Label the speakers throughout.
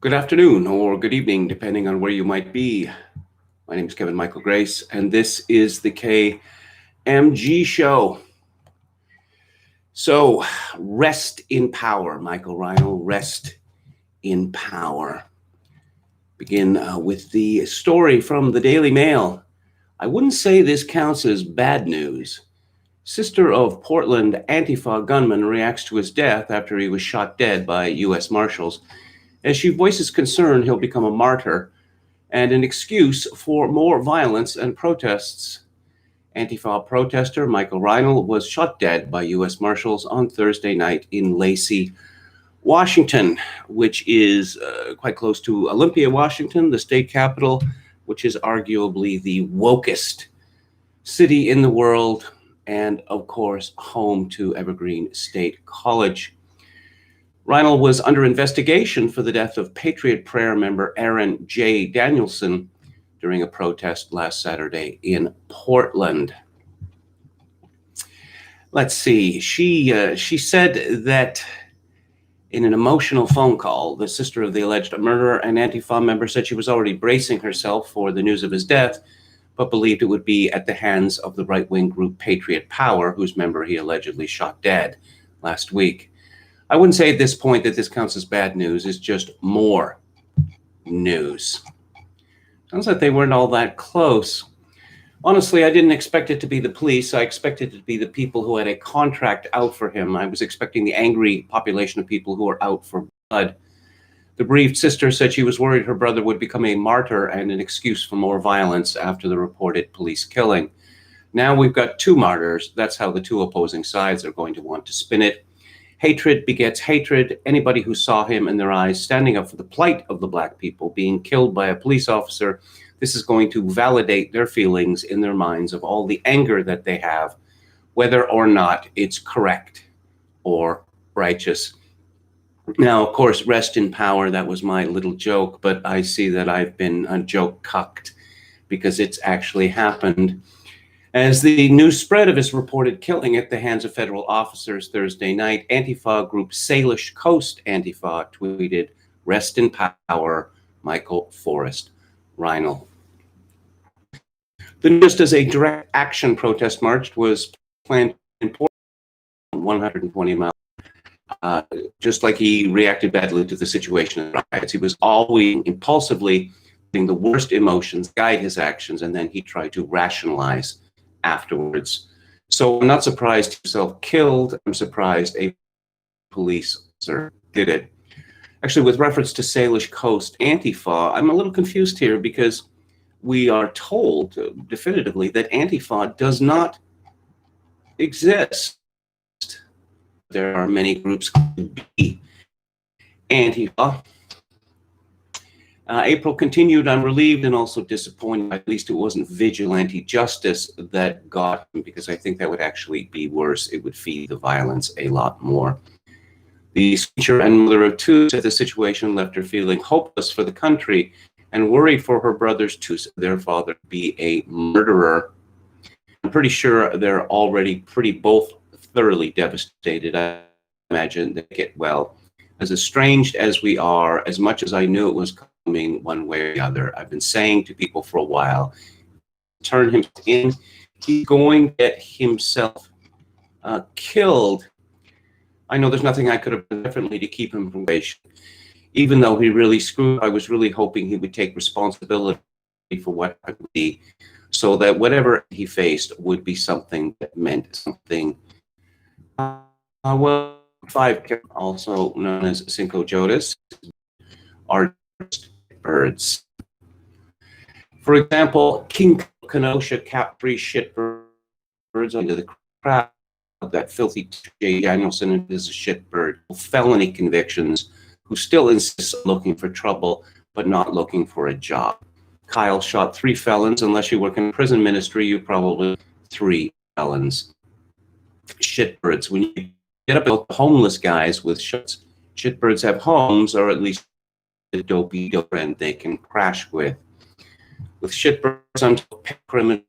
Speaker 1: Good afternoon or good evening, depending on where you might be. My name is Kevin Michael Grace, and this is the KMG show. So, rest in power, Michael Reinoehl, rest in power. Begin with the story from the Daily Mail. I wouldn't say this counts as bad news. Sister of Portland Antifa gunman reacts to his death after he was shot dead by U.S. Marshals. As she voices concern he'll become a martyr and an excuse for more violence and protests. Antifa protester Michael Reinoehl was shot dead by U.S. Marshals on Thursday night in Lacey, Washington, which is quite close to Olympia, Washington, the state capital, which is arguably the wokest city in the world, and of course, home to Evergreen State College. Reinoehl was under investigation for the death of Patriot Prayer member Aaron J. Danielson during a protest last Saturday in Portland. Let's see. She said that in an emotional phone call, the sister of the alleged murderer and Antifa member said she was already bracing herself for the news of his death, but believed it would be at the hands of the right-wing group Patriot Power, whose member he allegedly shot dead last week. I wouldn't say at this point that this counts as bad news. It's just more news. Sounds like they weren't all that close. Honestly, I didn't expect it to be the police. I expected it to be the people who had a contract out for him. I was expecting the angry population of people who are out for blood. The bereaved sister said she was worried her brother would become a martyr and an excuse for more violence after the reported police killing. Now we've got two martyrs. That's how the two opposing sides are going to want to spin it. Hatred begets hatred. Anybody who saw him in their eyes standing up for the plight of the black people being killed by a police officer, this is going to validate their feelings in their minds of all the anger that they have, whether or not it's correct or righteous. Now, of course, rest in power, that was my little joke, but I see that I've been joke-cucked because it's actually happened. As the news spread of his reported killing at the hands of federal officers Thursday night, Antifa group Salish Coast Antifa tweeted, "Rest in power, Michael Forrest Reinoehl." The just as a direct action protest march was planned in Portland, 120 miles. Just like he reacted badly to the situation in riots, he was always impulsively letting the worst emotions guide his actions, and then he tried to rationalize afterwards. So I'm not surprised he himself killed. I'm surprised a police officer did it. Actually, with reference to Salish Coast Antifa, I'm a little confused here because we are told definitively that Antifa does not exist. There are many groups called be Antifa. April continued. I'm relieved and also disappointed. At least it wasn't vigilante justice that got him, because I think that would actually be worse. It would feed the violence a lot more. The teacher and mother of two said the situation left her feeling hopeless for the country and worried for her brothers to their father be a murderer. I'm pretty sure they're already both thoroughly devastated. I imagine they get well. As estranged as we are, as much as I knew it was coming one way or the other, I've been saying to people for a while, turn him in, he's going to get himself killed. I know there's nothing I could have done differently to keep him from probation. Even though he really screwed, I was really hoping he would take responsibility for what it would be, so that whatever he faced would be something that meant something. Well, 5, also known as Cinco Jodas, are birds. For example, King Kenosha Capri shitbirds into the crowd. That filthy J. Danielson is a shitbird. Felony convictions, who still insists on looking for trouble, but not looking for a job. Kyle shot 3 felons. Unless you work in prison ministry, you probably 3 felons. Shitbirds. When you get up with homeless guys with shits, shitbirds have homes, or at least a dopey friend they can crash with. With shitbirds, I'm criminals,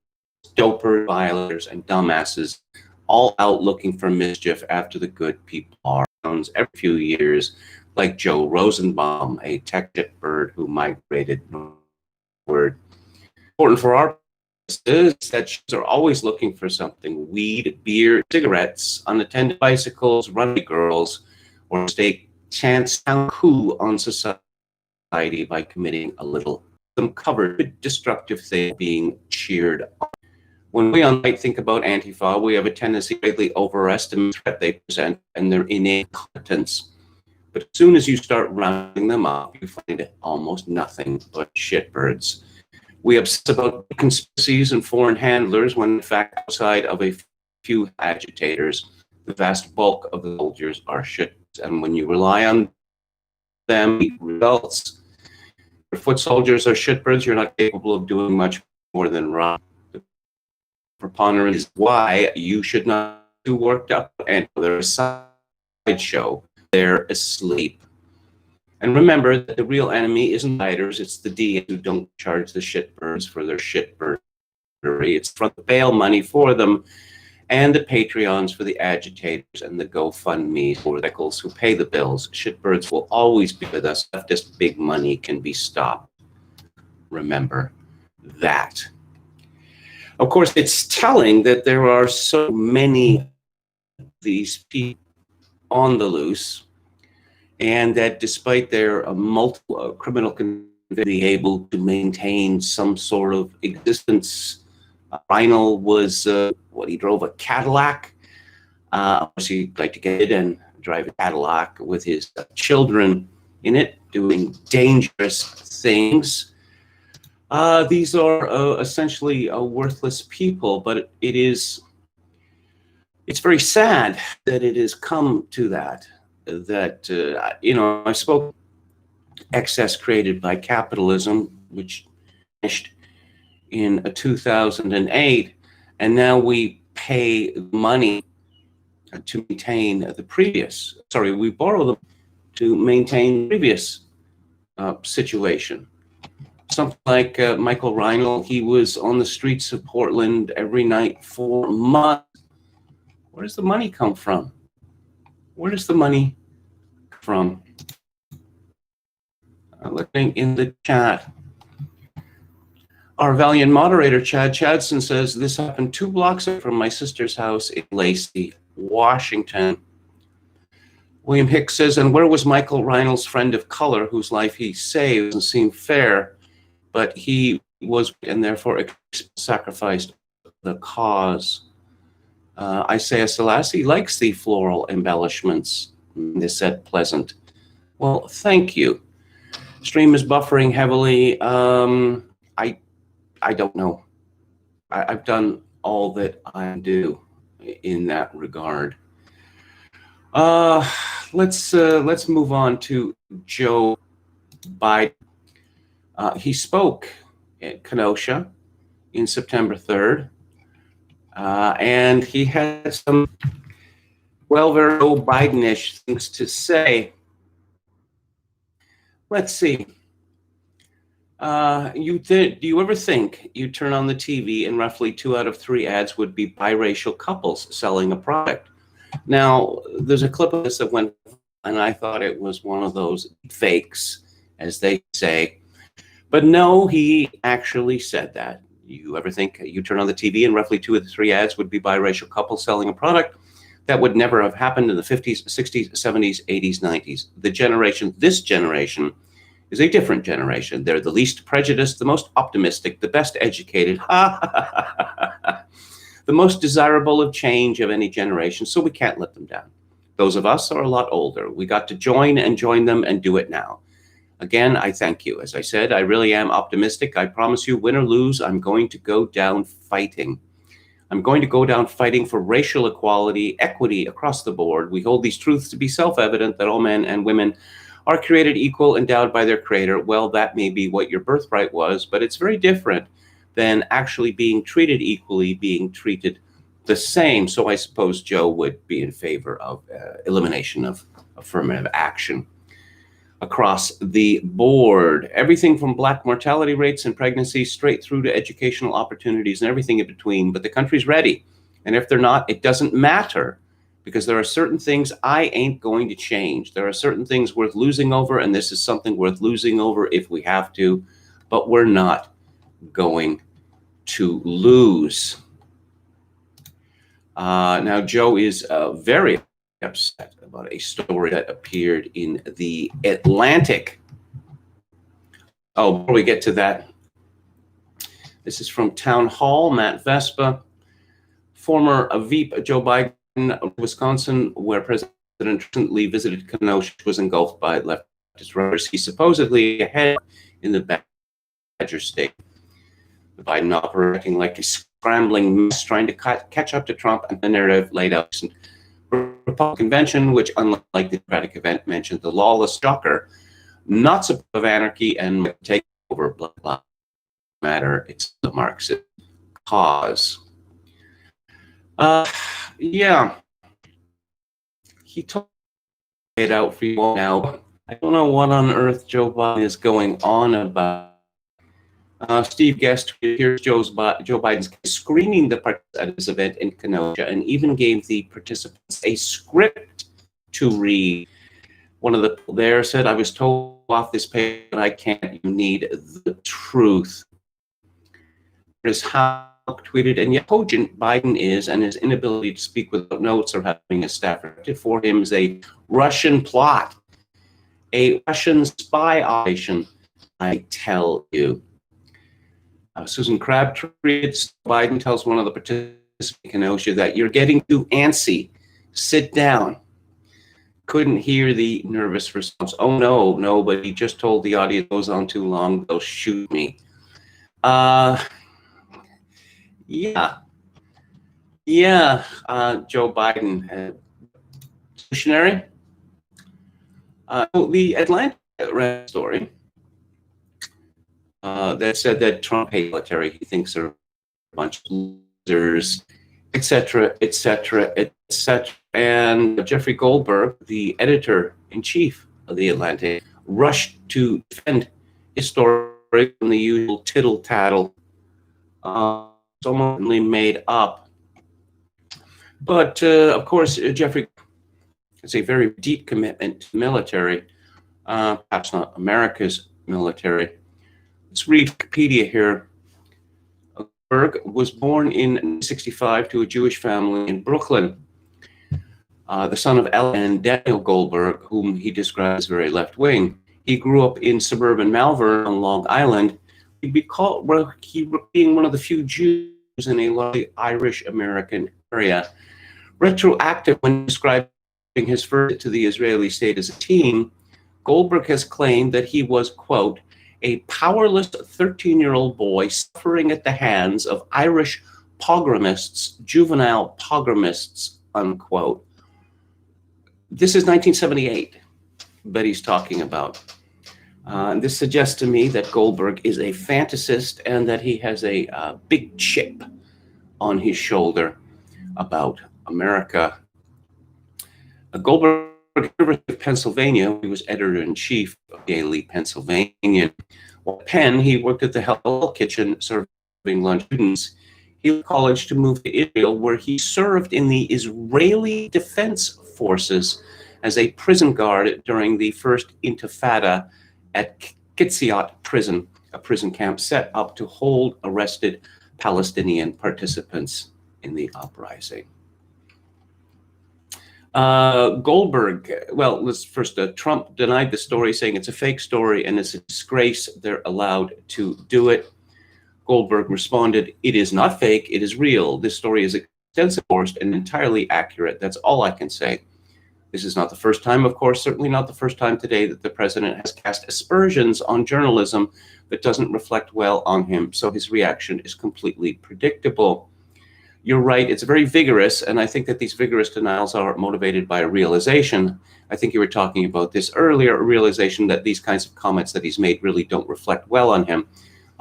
Speaker 1: dopers, violators, and dumbasses, all out looking for mischief after the good people are. Every few years, like Joe Rosenbaum, a tech shitbird who migrated northward. Important for our purposes is that shits are always looking for something: weed, beer, cigarettes, unattended bicycles, runaway girls, or stake chance coup on society by committing a little them covered destructive thing being cheered on. When we on the right think about Antifa, we have a tendency to greatly overestimate the threat they present and their innate competence. But as soon as you start rounding them up, you find almost nothing but shitbirds. We obsess about conspiracies and foreign handlers when, in fact, outside of a few agitators, the vast bulk of the soldiers are shit. And when you rely on them, results. If foot soldiers are shitbirds, you're not capable of doing much more than run. The preponderance is why you should not be worked up and they're a sideshow. They're asleep. And remember that the real enemy isn't fighters, it's the DAs who don't charge the shitbirds for their shitbirdery. It's front the bail money for them, and the Patreons for the agitators, and the GoFundMe for the vehicles who pay the bills. Shitbirds will always be with us. Leftist big money can be stopped. Remember that. Of course, it's telling that there are so many of these people on the loose, and that despite their multiple criminal convictions, be able to maintain some sort of existence. Reinoehl was, he drove a Cadillac. Of course, he'd like to get it and drive a Cadillac with his children in it, doing dangerous things. These are essentially worthless people, but it's very sad that it has come to that, I spoke excess created by capitalism, which finished in 2008, and now we pay money to maintain the previous, we borrow them to maintain the previous situation. Something like Michael Reinoehl, he was on the streets of Portland every night for months. Where does the money come from? Where does the money come from? Looking in the chat. Our valiant moderator, Chad Chadson, says, this happened 2 blocks from my sister's house in Lacey, Washington. William Hicks says, and where was Michael Reinoehl's friend of color whose life he saved? Doesn't seem fair, but he was, and therefore sacrificed the cause. Isaiah Selassie likes the floral embellishments. They said pleasant. Well, thank you. Stream is buffering heavily. I don't know. I've done all that I do in that regard. Let's move on to Joe Biden. He spoke at Kenosha in September 3rd, and he had some, very Joe Biden-ish things to say. Let's see. Do you ever think you turn on the TV and roughly 2 out of 3 ads would be biracial couples selling a product? Now, there's a clip of this that went, and I thought it was one of those fakes, as they say. But no, he actually said that. You ever think you turn on the TV and roughly 2 of the 3 ads would be biracial couples selling a product? That would never have happened in the 50s, 60s, 70s, 80s, 90s. This generation, is a different generation. They're the least prejudiced, the most optimistic, the best educated, the most desirable of change of any generation, so we can't let them down. Those of us are a lot older. We got to join them and do it now. Again, I thank you. As I said, I really am optimistic. I promise you, win or lose, I'm going to go down fighting. I'm going to go down fighting for racial equality, equity across the board. We hold these truths to be self-evident that all men and women are created equal, endowed by their creator. Well, that may be what your birthright was, but it's very different than actually being treated equally, being treated the same. So I suppose Joe would be in favor of elimination of affirmative action across the board. Everything from black mortality rates and pregnancy straight through to educational opportunities and everything in between. But the country's ready. And if they're not, it doesn't matter, because there are certain things I ain't going to change. There are certain things worth losing over, and this is something worth losing over if we have to, but we're not going to lose. Now, Joe is very upset about a story that appeared in the Atlantic. Oh, before we get to that, this is from Town Hall, Matt Vespa, former VP Joe Biden of Wisconsin, where President recently visited Kenosha, was engulfed by leftist riders. He's supposedly ahead in the Badger State. The Biden operating like a scrambling mess, trying to catch up to Trump, and the narrative laid out in the Republican convention, which, unlike the Democratic event, mentioned the lawless stalker, not supportive of anarchy and take over, blah, blah, matter. It's the Marxist cause. Yeah. He told it out for you all now. I don't know what on earth Joe Biden is going on about. Steve Guest, here's Joe Biden's screening the participants at this event in Kenosha, and even gave the participants a script to read. One of the people there said, "I was told off this page, but I can't. You need the truth." Here's how tweeted, and yet cogent Biden is, and his inability to speak without notes or having a staff for him is a Russian plot, a Russian spy operation, I tell you. Susan Crabtree, Biden tells one of the participants in Kenosha that you're getting too antsy. Sit down. Couldn't hear the nervous response. Oh, no, but he just told the audience goes on too long, they'll shoot me. Yeah, Joe Biden, missionary. The Atlanta story that said that Trump hates military. He thinks they're a bunch of losers, etc., etc., etc. And Jeffrey Goldberg, the editor-in-chief of the Atlantic, rushed to defend his story from the usual tittle-tattle. Almost made up. But of course, Jeffrey has a very deep commitment to military, perhaps not America's military. Let's read Wikipedia here. Goldberg was born in 1965 to a Jewish family in Brooklyn. The son of Ella and Daniel Goldberg, whom he describes as very left-wing. He grew up in suburban Malvern on Long Island. He'd be called, being one of the few Jews in a largely Irish-American area. Retroactive when describing his visit to the Israeli state as a teen, Goldberg has claimed that he was, quote, a powerless 13-year-old boy suffering at the hands of Irish pogromists, juvenile pogromists, unquote. This is 1978 that he's talking about. This suggests to me that Goldberg is a fantasist and that he has a big chip on his shoulder about America. Goldberg, University of Pennsylvania, he was editor-in-chief of Daily Pennsylvanian. While at Penn, he worked at the Hell Kitchen serving lunch students. He left college to move to Israel, where he served in the Israeli Defense Forces as a prison guard during the first Intifada at Kitziot Prison, a prison camp set up to hold arrested Palestinian participants in the uprising. Goldberg, well, let's first, Trump denied the story, saying it's a fake story and it's a disgrace. They're allowed to do it. Goldberg responded, it is not fake, it is real. This story is extensive and entirely accurate. That's all I can say. This is not the first time, of course, certainly not the first time today that the president has cast aspersions on journalism that doesn't reflect well on him. So his reaction is completely predictable. You're right, it's very vigorous, and I think that these vigorous denials are motivated by a realization. I think you were talking about this earlier, a realization that these kinds of comments that he's made really don't reflect well on him.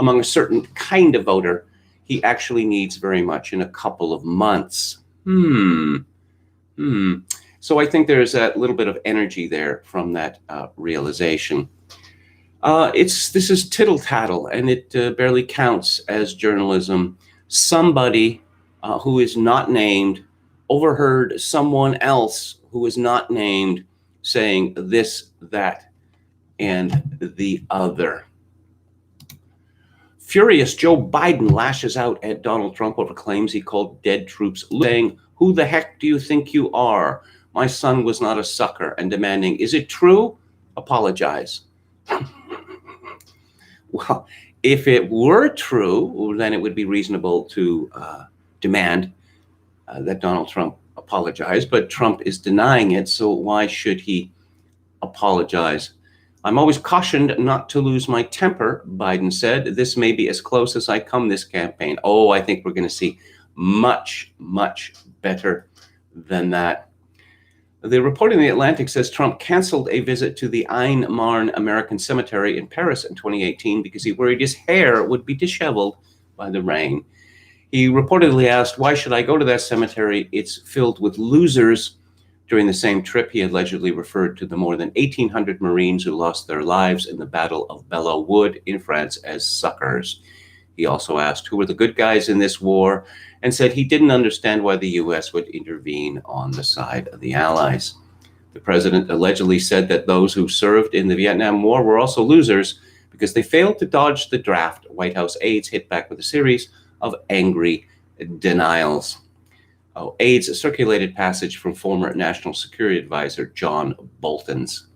Speaker 1: Among a certain kind of voter, he actually needs very much in a couple of months. So I think there's a little bit of energy there from that realization. This is tittle-tattle, and it barely counts as journalism. Somebody who is not named overheard someone else who is not named saying this, that, and the other. Furious Joe Biden lashes out at Donald Trump over claims he called dead troops, saying, "Who the heck do you think you are? My son was not a sucker," and demanding, "Is it true? Apologize." Well, if it were true, then it would be reasonable to demand that Donald Trump apologize, but Trump is denying it, so why should he apologize? "I'm always cautioned not to lose my temper," Biden said. "This may be as close as I come this campaign." Oh, I think we're going to see much, much better than that. The report in The Atlantic says Trump canceled a visit to the Ain Marne American Cemetery in Paris in 2018 because he worried his hair would be disheveled by the rain. He reportedly asked, "Why should I go to that cemetery? It's filled with losers." During the same trip, he allegedly referred to the more than 1,800 Marines who lost their lives in the Battle of Belleau Wood in France as suckers. He also asked who were the good guys in this war and said he didn't understand why the U.S. would intervene on the side of the Allies. The president allegedly said that those who served in the Vietnam War were also losers because they failed to dodge the draft. White House aides hit back with a series of angry denials. Aides circulated passage from former National Security Advisor John Bolton's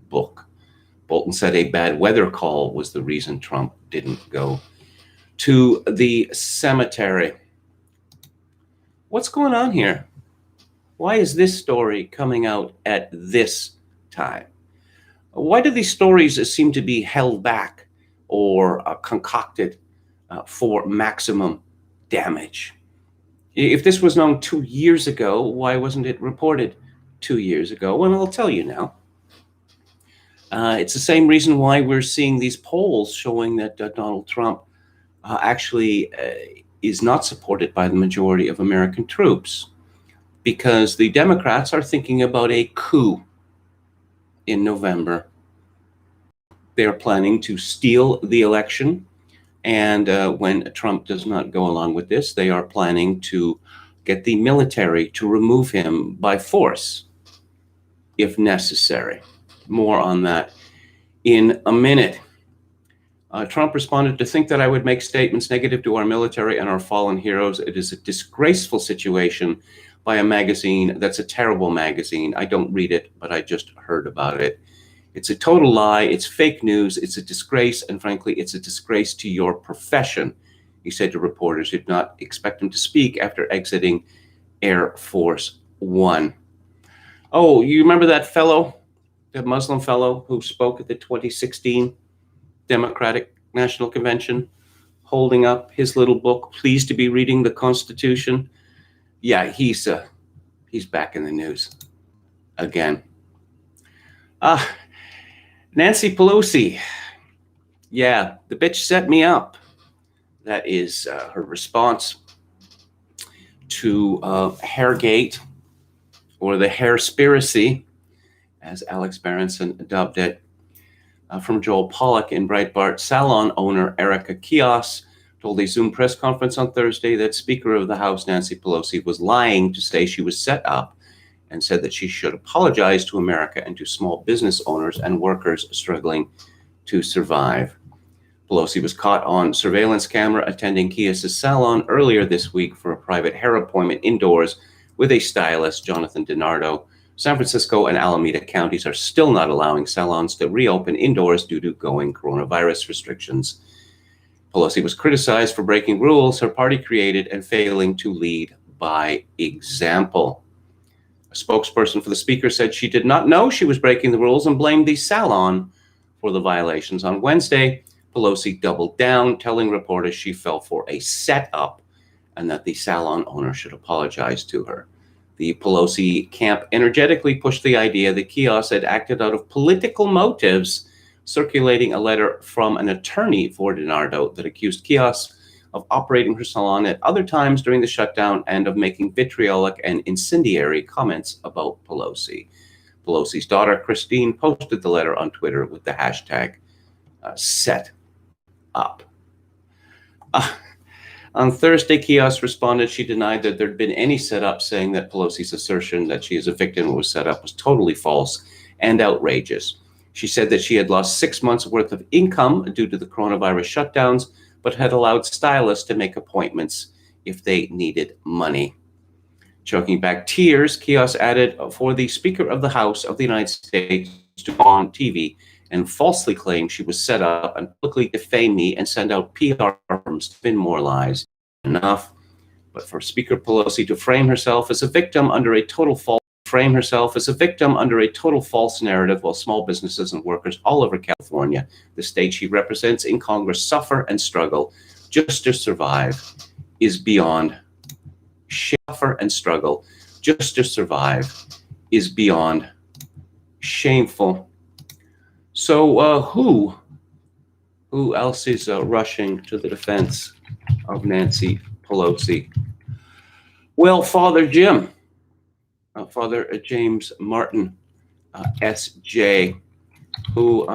Speaker 1: book. Bolton said a bad weather call was the reason Trump didn't go to the cemetery. What's going on here? Why is this story coming out at this time? Why do these stories seem to be held back or concocted for maximum damage? If this was known 2 years ago, why wasn't it reported 2 years ago? Well, I'll tell you now. It's the same reason why we're seeing these polls showing that Donald Trump actually is not supported by the majority of American troops, because the Democrats are thinking about a coup in November. They are planning to steal the election. And when Trump does not go along with this, they are planning to get the military to remove him by force, if necessary. More on that in a minute. Trump responded, "To think that I would make statements negative to our military and our fallen heroes. It is a disgraceful situation by a magazine that's a terrible magazine. I don't read it, but I just heard about it. It's a total lie. It's fake news. It's a disgrace. And frankly, it's a disgrace to your profession," he said to reporters who did not expect him to speak after exiting Air Force One. Oh, you remember that fellow, that Muslim fellow who spoke at the 2016 Democratic National Convention, holding up his little book, "Pleased to be reading the Constitution"? Yeah, he's back in the news again. Nancy Pelosi. Yeah, the bitch set me up. That is her response to Hairgate, or the Hairspiracy, as Alex Berenson dubbed it. From Joel Pollack in Breitbart, salon owner Erica Kios told a Zoom press conference on Thursday that Speaker of the House Nancy Pelosi was lying to say she was set up, and said that she should apologize to America and to small business owners and workers struggling to survive. Pelosi was caught on surveillance camera attending Kios' salon earlier this week for a private hair appointment indoors with a stylist, Jonathan DiNardo. San Francisco and Alameda counties are still not allowing salons to reopen indoors due to going coronavirus restrictions. Pelosi was criticized for breaking rules her party created and failing to lead by example. A spokesperson for the speaker said she did not know she was breaking the rules and blamed the salon for the violations. On Wednesday, Pelosi doubled down, telling reporters she fell for a setup and that the salon owner should apologize to her. The Pelosi camp energetically pushed the idea that Kios had acted out of political motives, circulating a letter from an attorney for DiNardo that accused Kios of operating her salon at other times during the shutdown and of making vitriolic and incendiary comments about Pelosi. Pelosi's daughter, Christine, posted the letter on Twitter with the hashtag set up. On Thursday, Kios responded she denied that there'd been any setup, saying that Pelosi's assertion that she is a victim was set up was totally false and outrageous. She said that she had lost 6 months' worth of income due to the coronavirus shutdowns, but had allowed stylists to make appointments if they needed money. Choking back tears, Kios added, for the Speaker of the House of the United States to go on TV and falsely claim she was set up and publicly defame me and send out PR firms to spin more lies. Enough. But for Speaker Pelosi to frame herself as a victim under a total false narrative while small businesses and workers all over California, the state she represents in Congress, suffer and struggle just to survive is beyond shameful. So who else is rushing to the defense of Nancy Pelosi? Well, Father James Martin, S.J., who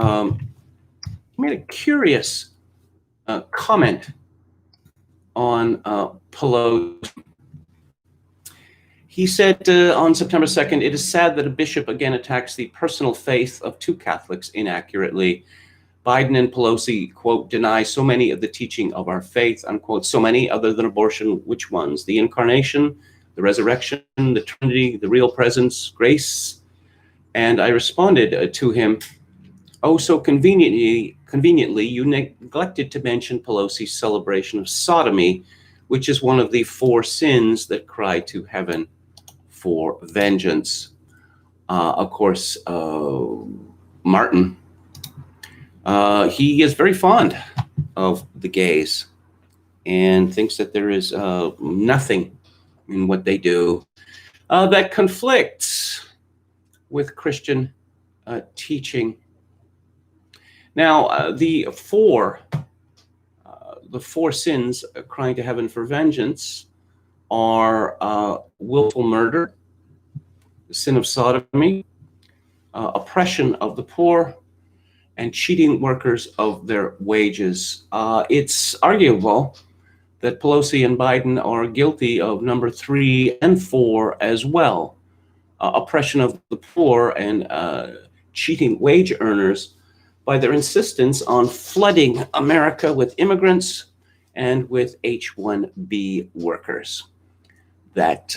Speaker 1: made a curious comment on Pelosi. He said on September 2nd, it is sad that a bishop again attacks the personal faith of two Catholics inaccurately. Biden and Pelosi, quote, deny so many of the teaching of our faith, unquote, so many other than abortion. Which ones? The incarnation, the resurrection, the Trinity, the real presence, grace. And I responded to him, oh, so conveniently, you neglected to mention Pelosi's celebration of sodomy, which is one of the 4 sins that cry to heaven for vengeance. Of course, Martin, he is very fond of the gays and thinks that there is nothing in what they do that conflicts with Christian teaching. Now, the four sins crying to heaven for vengeance are willful murder, the sin of sodomy, oppression of the poor, and cheating workers of their wages. It's arguable that Pelosi and Biden are guilty of number 3 and 4 as well, oppression of the poor and cheating wage earners by their insistence on flooding America with immigrants and with H-1B workers that,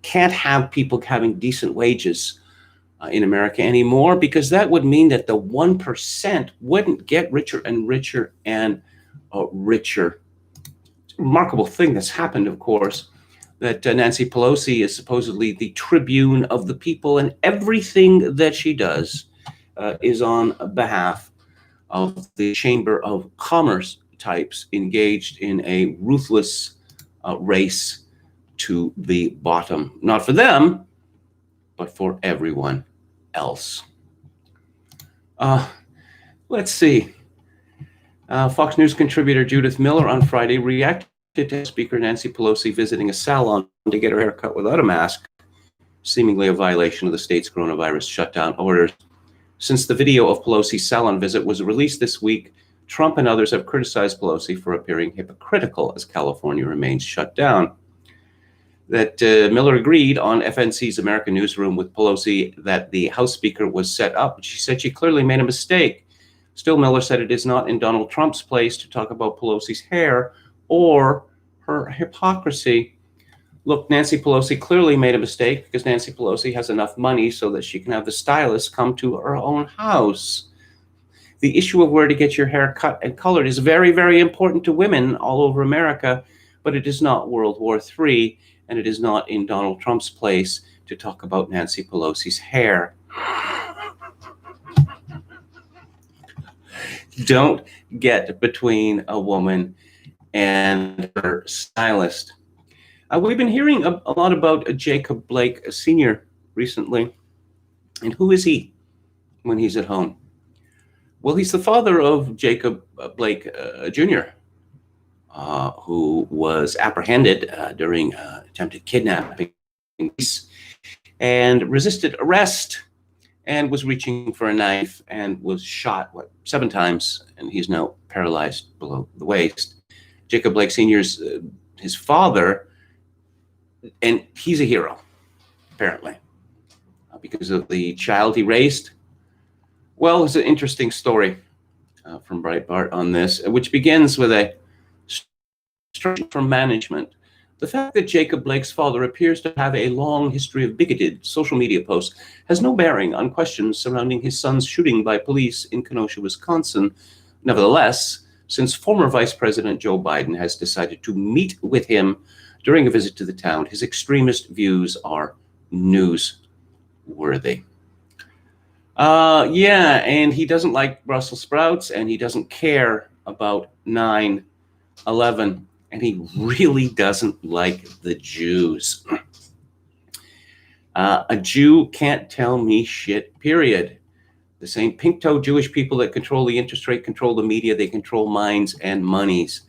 Speaker 1: can't have people having decent wages in America anymore, because that would mean that the 1% wouldn't get richer and richer and richer. It's a remarkable thing that's happened, of course, that Nancy Pelosi is supposedly the tribune of the people, and everything that she does is on behalf of the Chamber of Commerce types engaged in a ruthless race to the bottom. Not for them, but for everyone else. Let's see. Fox News contributor Judith Miller on Friday reacted to Speaker Nancy Pelosi visiting a salon to get her hair cut without a mask, seemingly a violation of the state's coronavirus shutdown orders. Since the video of Pelosi's salon visit was released this week, Trump and others have criticized Pelosi for appearing hypocritical as California remains shut down. That Miller agreed on FNC's American Newsroom with Pelosi that the House Speaker was set up, but she said she clearly made a mistake. Still, Miller said it is not in Donald Trump's place to talk about Pelosi's hair or her hypocrisy. Look, Nancy Pelosi clearly made a mistake because Nancy Pelosi has enough money so that she can have the stylist come to her own house. The issue of where to get your hair cut and colored is very, very important to women all over America, but it is not World War III, and it is not in Donald Trump's place to talk about Nancy Pelosi's hair. Don't get between a woman and her stylist. We've been hearing a lot about Jacob Blake Sr. recently. And who is he when he's at home? Well, he's the father of Jacob Blake Jr., who was apprehended during attempted kidnapping and resisted arrest and was reaching for a knife and was shot, 7 times, and he's now paralyzed below the waist. Jacob Blake Sr.'s his father, and he's a hero, apparently, because of the child he raised. Well, it's an interesting story from Breitbart on this, which begins with a instruction from management. The fact that Jacob Blake's father appears to have a long history of bigoted social media posts has no bearing on questions surrounding his son's shooting by police in Kenosha, Wisconsin. Nevertheless, since former Vice President Joe Biden has decided to meet with him during a visit to the town, his extremist views are newsworthy. Yeah, and he doesn't like Brussels sprouts, and he doesn't care about 9/11. And he really doesn't like the Jews. A Jew can't tell me shit, period. The same pink-toed Jewish people that control the interest rate control the media. They control minds and monies.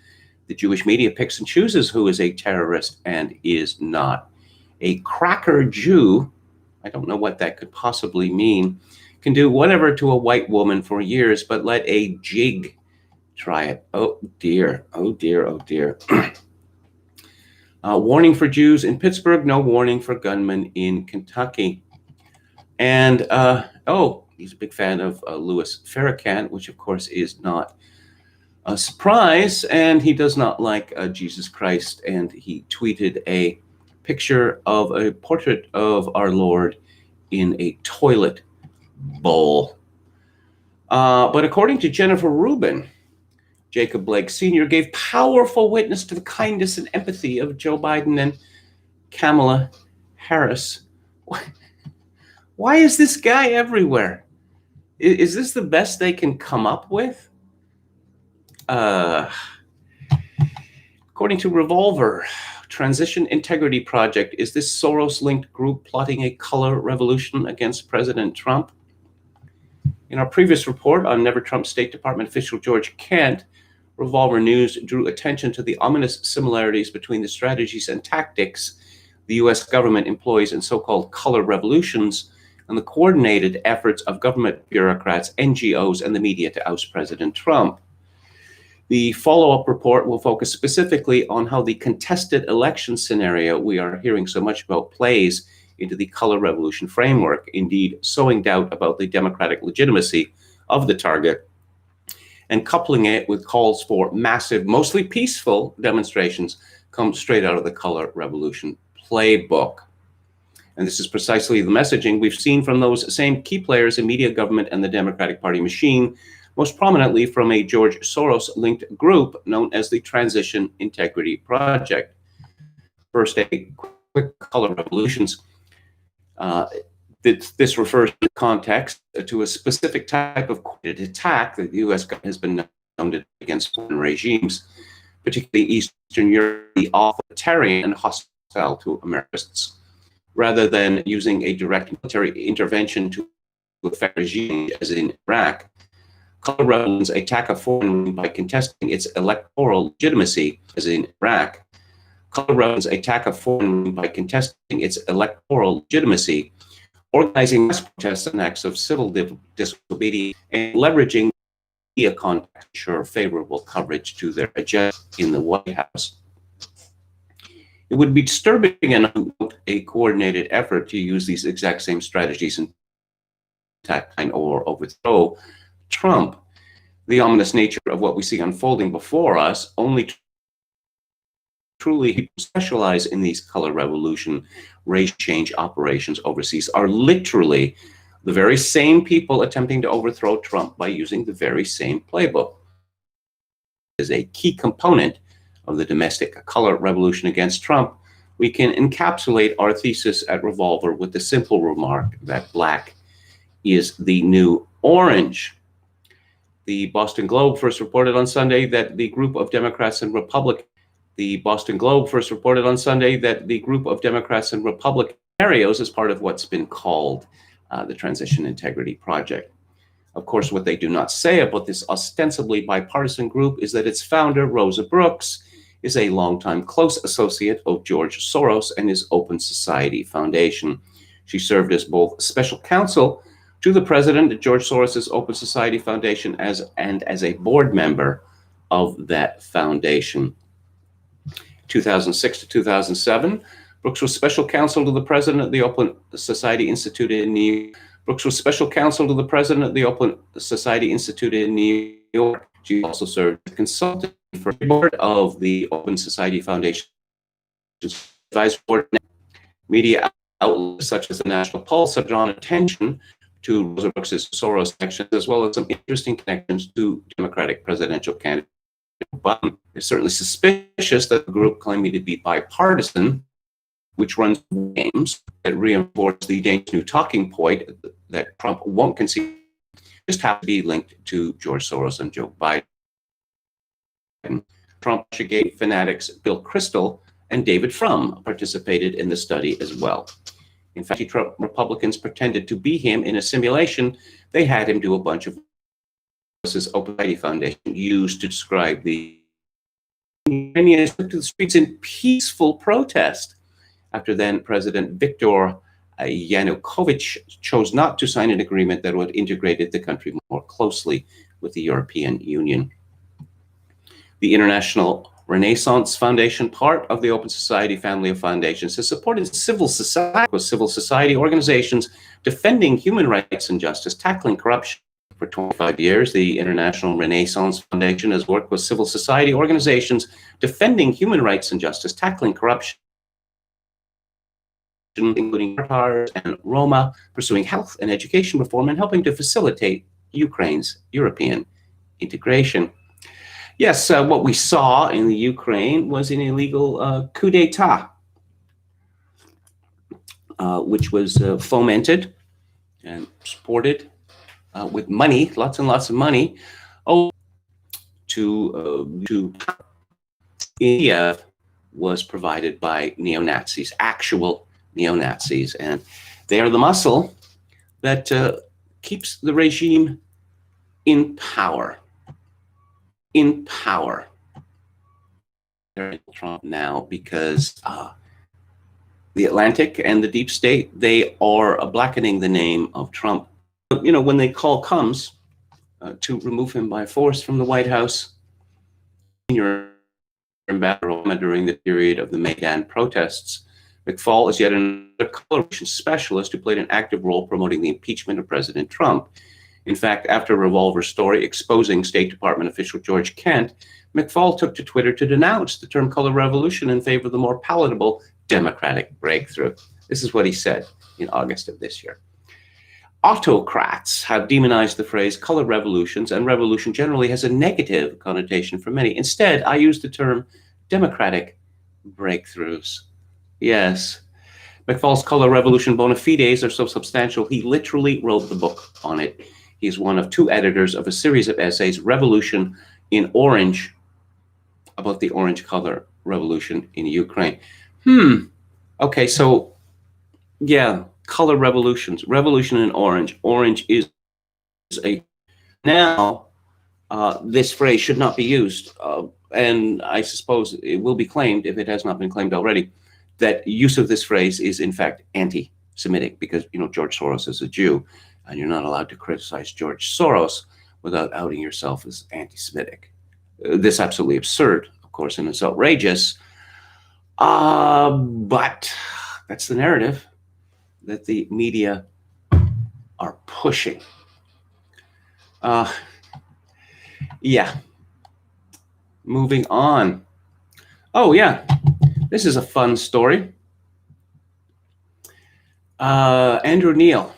Speaker 1: The Jewish media picks and chooses who is a terrorist and is not. A cracker Jew, I don't know what that could possibly mean, can do whatever to a white woman for years, but let a jig try it. Oh dear, oh dear, oh dear. Warning for Jews in Pittsburgh, no warning for gunmen in Kentucky. And, he's a big fan of Louis Farrakhan, which of course is not a surprise. And he does not like Jesus Christ. And he tweeted a picture of a portrait of our Lord in a toilet bowl. But according to Jennifer Rubin, Jacob Blake Sr. gave powerful witness to the kindness and empathy of Joe Biden and Kamala Harris. Why is this guy everywhere? Is this the best they can come up with? According to Revolver, Transition Integrity Project, is this Soros-linked group plotting a color revolution against President Trump? In our previous report on Never Trump State Department official George Kent, Revolver News drew attention to the ominous similarities between the strategies and tactics the U.S. government employs in so-called color revolutions and the coordinated efforts of government bureaucrats, NGOs, and the media to oust President Trump. The follow-up report will focus specifically on how the contested election scenario we are hearing so much about plays into the color revolution framework, indeed sowing doubt about the democratic legitimacy of the target and coupling it with calls for massive, mostly peaceful demonstrations come straight out of the color revolution playbook. And this is precisely the messaging we've seen from those same key players in media, government, and the Democratic Party machine, most prominently from a George Soros-linked group known as the Transition Integrity Project. First, a quick color revolutions. This refers in context to a specific type of attack that the U.S. has been known against foreign regimes, particularly Eastern Europe, authoritarian and hostile to Americans, rather than using a direct military intervention to affect regimes as in Iraq. Color revolutions attack a foreign regime by contesting its electoral legitimacy, as in Iraq. Color revolutions attack a foreign regime by contesting its electoral legitimacy, organizing mass protests and acts of civil disobedience, and leveraging media contact to ensure favorable coverage to their agenda in the White House. It would be disturbing and a coordinated effort to use these exact same strategies and attack or overthrow Trump. The ominous nature of what we see unfolding before us only truly people specialize in these color revolution, race change operations overseas are literally the very same people attempting to overthrow Trump by using the very same playbook. As a key component of the domestic color revolution against Trump, we can encapsulate our thesis at Revolver with the simple remark that black is the new orange. The Boston Globe first reported on Sunday that the group of Democrats and Republicans scenarios as part of what's been called the Transition Integrity Project. Of course, what they do not say about this ostensibly bipartisan group is that its founder, Rosa Brooks, is a longtime close associate of George Soros and his Open Society Foundation. She served as both special counsel to the president at George Soros's Open Society Foundation and as a board member of that foundation. 2006 to 2007. Brooks was special counsel to the president of the Open Society Institute in New York. Brooks was special counsel to the president of the Open Society Institute in New York. She also served as a consultant for the board of the Open Society Foundation. Advisory board. Media outlets such as the National Pulse have drawn attention to Rosa Brooks' Soros connections, as well as some interesting connections to Democratic presidential candidate. But it's certainly suspicious that the group claiming to be bipartisan, which runs games that reinforce the dangerous new talking point that Trump won't concede, just have to be linked to George Soros and Joe Biden. Trump-Gate fanatics Bill Kristol and David Frum participated in the study as well. In fact, Trump Republicans pretended to be him in a simulation. They had him do a bunch of this Open Society Foundation used to describe the Ukrainians took to the streets in peaceful protest after then President Viktor Yanukovych chose not to sign an agreement that would integrate the country more closely with the European Union. The International Renaissance Foundation, part of the Open Society family of foundations, has supported civil society organizations defending human rights and justice, tackling corruption. For 25 years, the International Renaissance Foundation has worked with civil society organizations defending human rights and justice, tackling corruption, including Tatars and Roma, pursuing health and education reform, and helping to facilitate Ukraine's European integration. Yes, what we saw in the Ukraine was an illegal coup d'etat, which was fomented and supported with money, lots and lots of money, to Kiev was provided by neo-Nazis, actual neo-Nazis, and they are the muscle that keeps the regime in power. Trump now because the Atlantic and the deep state, they are blackening the name of Trump. You know, when the call comes to remove him by force from the White House, senior ambassador during the period of the Maidan protests, McFaul is yet another coloration specialist who played an active role promoting the impeachment of President Trump. In fact, after a Revolver story exposing State Department official George Kent, McFaul took to Twitter to denounce the term color revolution in favor of the more palatable democratic breakthrough. This is what he said in August of this year. Autocrats have demonized the phrase color revolutions, and revolution generally has a negative connotation for many. Instead, I use the term democratic breakthroughs. Yes, McFaul's color revolution bona fides are so substantial, he literally wrote the book on it. He's one of two editors of a series of essays, Revolution in Orange, about the orange color revolution in Ukraine. Okay, so yeah, color revolutions, revolution in orange. Orange is a, now this phrase should not be used. And I suppose it will be claimed, if it has not been claimed already, that use of this phrase is in fact anti-Semitic because, you know, George Soros is a Jew and you're not allowed to criticize George Soros without outing yourself as anti-Semitic. This is absolutely absurd, of course, and it's outrageous. But that's the narrative that the media are pushing. Yeah. Moving on. Oh, yeah. This is a fun story. Andrew Neil,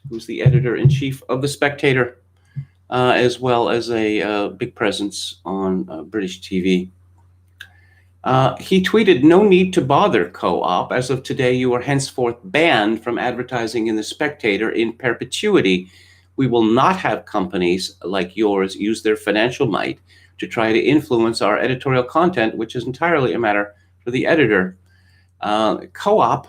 Speaker 1: who's the editor-in-chief of The Spectator, as well as a big presence on British TV. He tweeted, "No need to bother, Co-op. As of today, you are henceforth banned from advertising in The Spectator in perpetuity. We will not have companies like yours use their financial might to try to influence our editorial content, which is entirely a matter for the editor." Co-op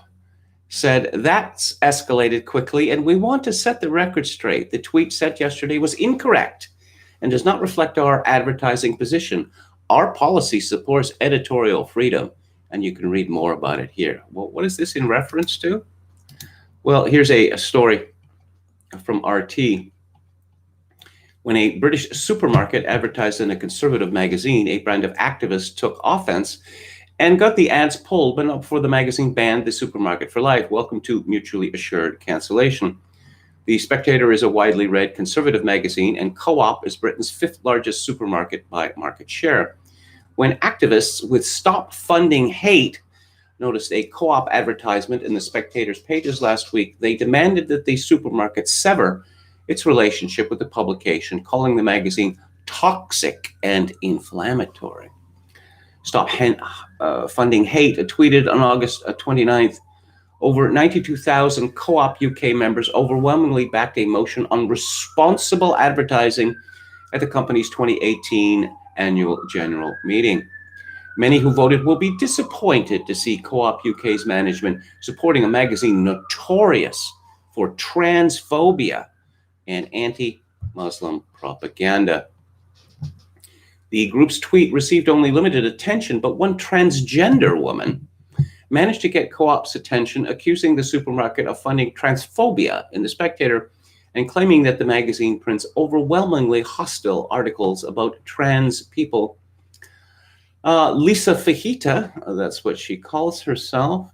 Speaker 1: said, "That's escalated quickly, and we want to set the record straight. The tweet sent yesterday was incorrect and does not reflect our advertising position. Our policy supports editorial freedom," and you can read more about it here. Well, what is this in reference to? Well, here's a story from RT. When a British supermarket advertised in a conservative magazine, a brand of activists took offense and got the ads pulled, but not before the magazine banned the supermarket for life. Welcome to mutually assured cancellation. The Spectator is a widely read conservative magazine, and Co-op is Britain's 5th largest supermarket by market share. When activists with Stop Funding Hate noticed a Co-op advertisement in the Spectator's pages last week, they demanded that the supermarket sever its relationship with the publication, calling the magazine toxic and inflammatory. Stop Funding Hate tweeted on August 29th, over 92,000 Co-op UK members overwhelmingly backed a motion on responsible advertising at the company's 2018 annual general meeting. Many who voted will be disappointed to see Co-op UK's management supporting a magazine notorious for transphobia and anti-Muslim propaganda. The group's tweet received only limited attention, but one transgender woman managed to get Co-op's attention, accusing the supermarket of funding transphobia in the Spectator and claiming that the magazine prints overwhelmingly hostile articles about trans people. Lisa Fajita, that's what she calls herself.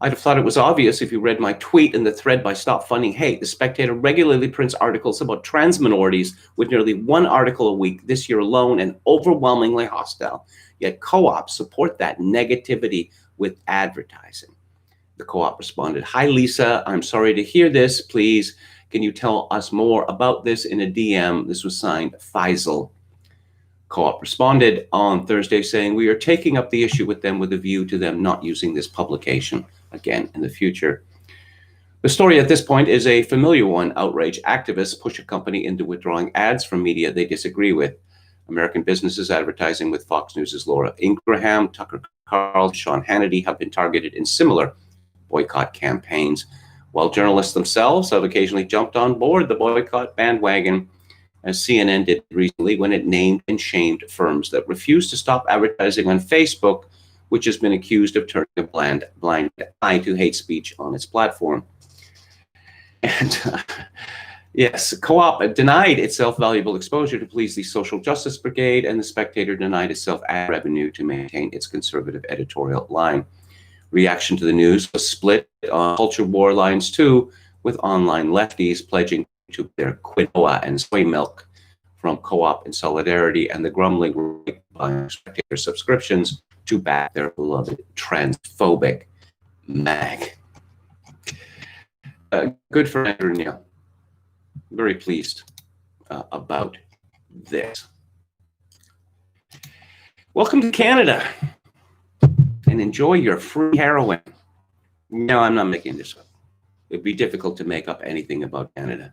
Speaker 1: I'd have thought it was obvious if you read my tweet in the thread by Stop Funding Hate. The Spectator regularly prints articles about trans minorities, with nearly one article a week this year alone, and overwhelmingly hostile. Yet Co-op support that negativity with advertising. The Co-op responded, "Hi Lisa, I'm sorry to hear this. Please, can you tell us more about this?" in a DM. This was signed Faisal. Co-op responded on Thursday saying, "We are taking up the issue with them with a view to them not using this publication again in the future." The story at this point is a familiar one. Outrage activists push a company into withdrawing ads from media they disagree with. American businesses advertising with Fox News' Laura Ingraham, Tucker Carlson, Sean Hannity have been targeted in similar boycott campaigns, while journalists themselves have occasionally jumped on board the boycott bandwagon, as CNN did recently when it named and shamed firms that refuse to stop advertising on Facebook, which has been accused of turning a blind eye to hate speech on its platform. And yes, Co-op denied itself valuable exposure to please the Social Justice Brigade, and the Spectator denied itself ad revenue to maintain its conservative editorial line. Reaction to the news was split on culture war lines too, with online lefties pledging to their quinoa and soy milk from Co-op in solidarity, and the grumbling by Spectator subscriptions to back their beloved transphobic mag. Good for Reinoehl. Very pleased about this. Welcome to Canada, and enjoy your free heroin. No, I'm not making this up. It'd be difficult to make up anything about Canada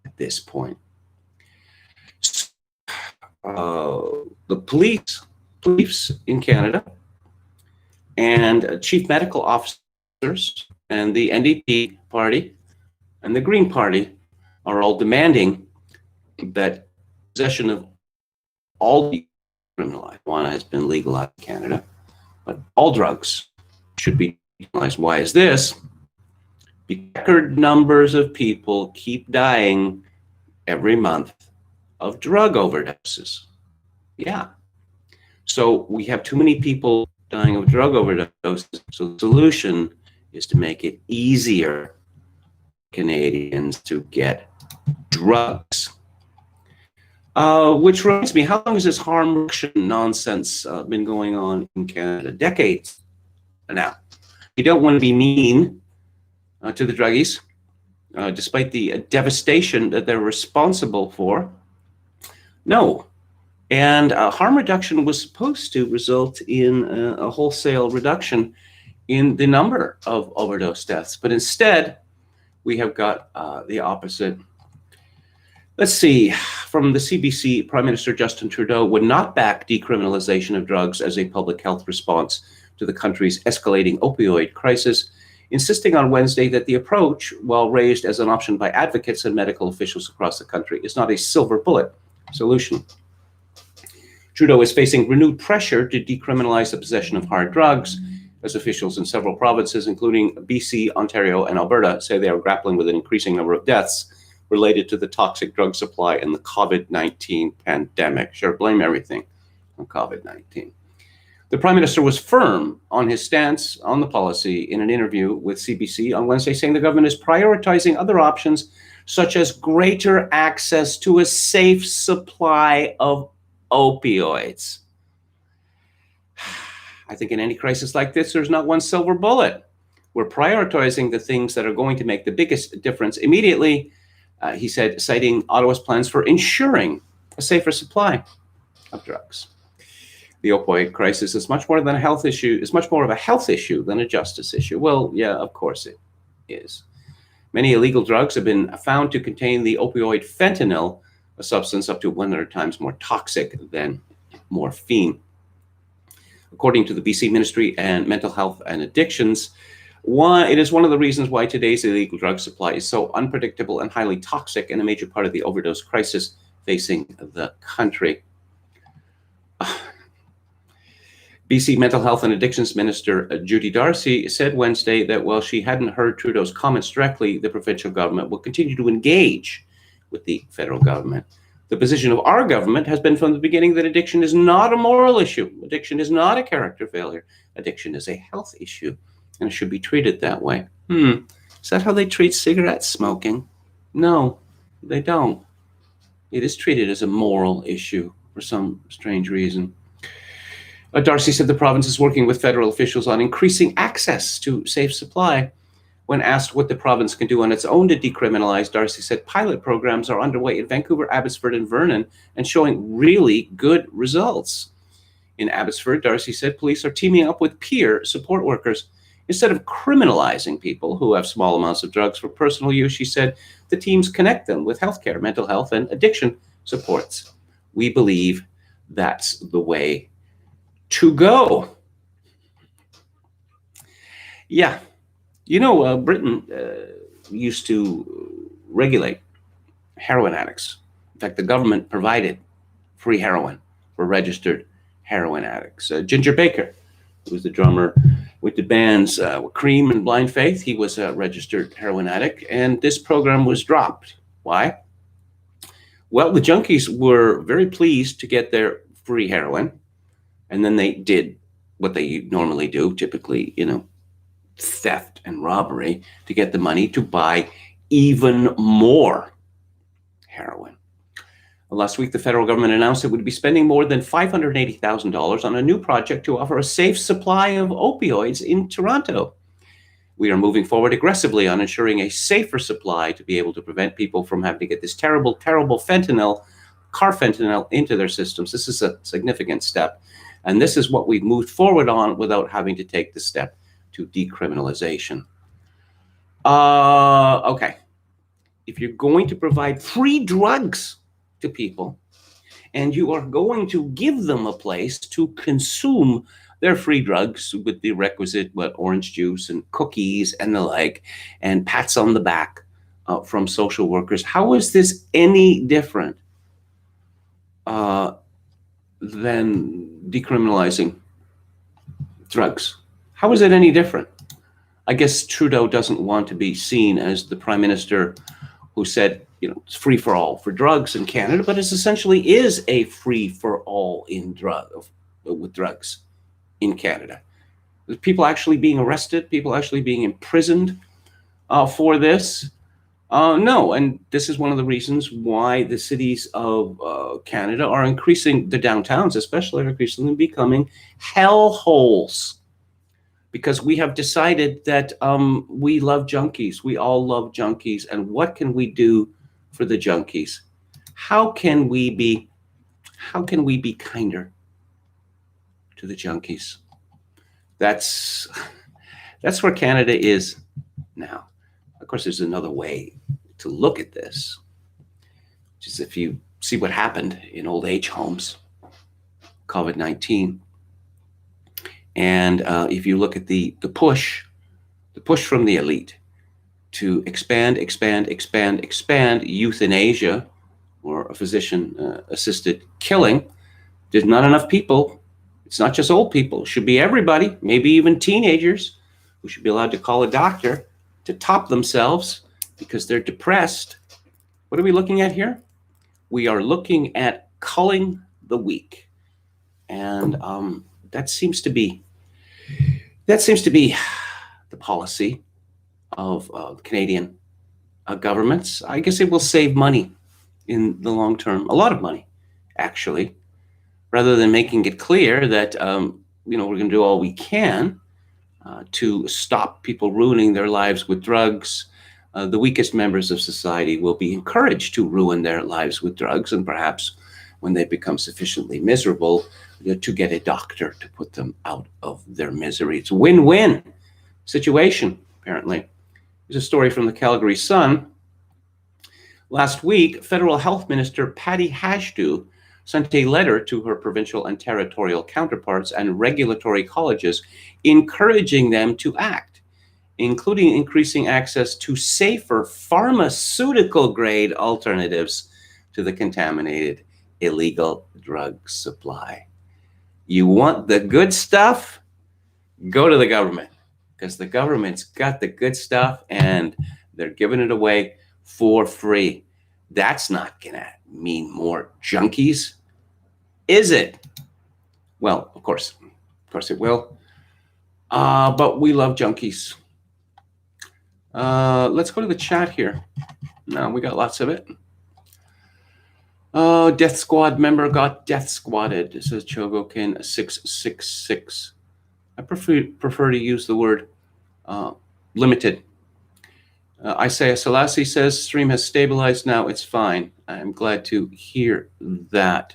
Speaker 1: at this point. The police in Canada and chief medical officers and the NDP party and the Green Party are all demanding that possession of all criminalized. Marijuana has been legalized in Canada, but all drugs should be decriminalized. Why is this? Record numbers of people keep dying every month of drug overdoses. Yeah. So we have too many people dying of drug overdoses. So the solution is to make it easier for Canadians to get drugs. Which reminds me, how long has this harm reduction nonsense been going on in Canada? Decades now. You don't want to be mean to the druggies, despite the devastation that they're responsible for. No. And harm reduction was supposed to result in a wholesale reduction in the number of overdose deaths. But instead, we have got the opposite. Let's see, from the CBC, Prime Minister Justin Trudeau would not back decriminalization of drugs as a public health response to the country's escalating opioid crisis, insisting on Wednesday that the approach, while raised as an option by advocates and medical officials across the country, is not a silver bullet solution. Trudeau is facing renewed pressure to decriminalize the possession of hard drugs, as officials in several provinces, including BC, Ontario, and Alberta, say they are grappling with an increasing number of deaths related to the toxic drug supply and the COVID-19 pandemic. Sure, blame everything on COVID-19. The Prime Minister was firm on his stance on the policy in an interview with CBC on Wednesday, saying the government is prioritizing other options, such as greater access to a safe supply of opioids. I think in any crisis like this, there's not one silver bullet. We're prioritizing the things that are going to make the biggest difference immediately, he said, citing Ottawa's plans for ensuring a safer supply of drugs. The opioid crisis is much more than a health issue. It's much more of a health issue than a justice issue. Well, yeah, of course it is. Many illegal drugs have been found to contain the opioid fentanyl, a substance up to 100 times more toxic than morphine. According to the BC Ministry and Mental Health and Addictions, it is one of the reasons why today's illegal drug supply is so unpredictable and highly toxic and a major part of the overdose crisis facing the country. BC Mental Health and Addictions Minister Judy Darcy said Wednesday that while she hadn't heard Trudeau's comments directly, the provincial government will continue to engage with the federal government. The position of our government has been from the beginning that addiction is not a moral issue. Addiction is not a character failure. Addiction is a health issue, and it should be treated that way. Is that how they treat cigarette smoking? No, they don't. It is treated as a moral issue for some strange reason. Darcy said the province is working with federal officials on increasing access to safe supply. When asked what the province can do on its own to decriminalize, Darcy said pilot programs are underway in Vancouver, Abbotsford, and Vernon and showing really good results. In Abbotsford, Darcy said police are teaming up with peer support workers. Instead of criminalizing people who have small amounts of drugs for personal use, she said the teams connect them with healthcare, mental health, and addiction supports. We believe that's the way to go. Yeah. Britain used to regulate heroin addicts. In fact, the government provided free heroin for registered heroin addicts. Ginger Baker, who was the drummer with the bands Cream and Blind Faith, he was a registered heroin addict, and this program was dropped. Why? Well, the junkies were very pleased to get their free heroin, and then they did what they normally do, typically, theft and robbery, to get the money to buy even more heroin. Last week, the federal government announced it would be spending more than $580,000 on a new project to offer a safe supply of opioids in Toronto. We are moving forward aggressively on ensuring a safer supply to be able to prevent people from having to get this terrible, terrible carfentanil into their systems. This is a significant step. And this is what we've moved forward on without having to take the step to decriminalization. Okay. If you're going to provide free drugs to people, and you are going to give them a place to consume their free drugs with the requisite orange juice and cookies and the like, and pats on the back from social workers, how is this any different than decriminalizing drugs? How is it any different? I guess Trudeau doesn't want to be seen as the prime minister who said, it's free for all for drugs in Canada, but it essentially is a free for all with drugs in Canada. There's people actually being arrested, people actually being imprisoned for this. No, and this is one of the reasons why the cities of Canada are increasing, the downtowns especially, are increasingly becoming hellholes. Because we have decided that we love junkies. We all love junkies. And what can we do for the junkies? How can we be kinder to the junkies? That's where Canada is now. Of course, there's another way to look at this, which is if you see what happened in old age homes, COVID-19. And if you look at the push from the elite to expand euthanasia, or a physician-assisted killing, there's not enough people. It's not just old people. It should be everybody, maybe even teenagers, who should be allowed to call a doctor to top themselves because they're depressed. What are we looking at here? We are looking at culling the weak. And that seems to be the policy of Canadian governments. I guess it will save money in the long term, a lot of money, actually, rather than making it clear that we're going to do all we can to stop people ruining their lives with drugs. The weakest members of society will be encouraged to ruin their lives with drugs, and perhaps when they become sufficiently miserable, to get a doctor to put them out of their misery. It's a win-win situation, apparently. There's a story from the Calgary Sun. Last week, Federal Health Minister Patty Hajdu sent a letter to her provincial and territorial counterparts and regulatory colleges encouraging them to act, including increasing access to safer pharmaceutical-grade alternatives to the contaminated illegal drug supply. You want the good stuff? Go to the government, because the government's got the good stuff and they're giving it away for free. That's not going to mean more junkies, is it? Well, of course it will. But we love junkies. Let's go to the chat here. No, we got lots of it. Oh, Death Squad member got death squatted, says Chogokin 666. I prefer to use the word limited. Isaiah Selassie says, stream has stabilized now, it's fine. I'm glad to hear that.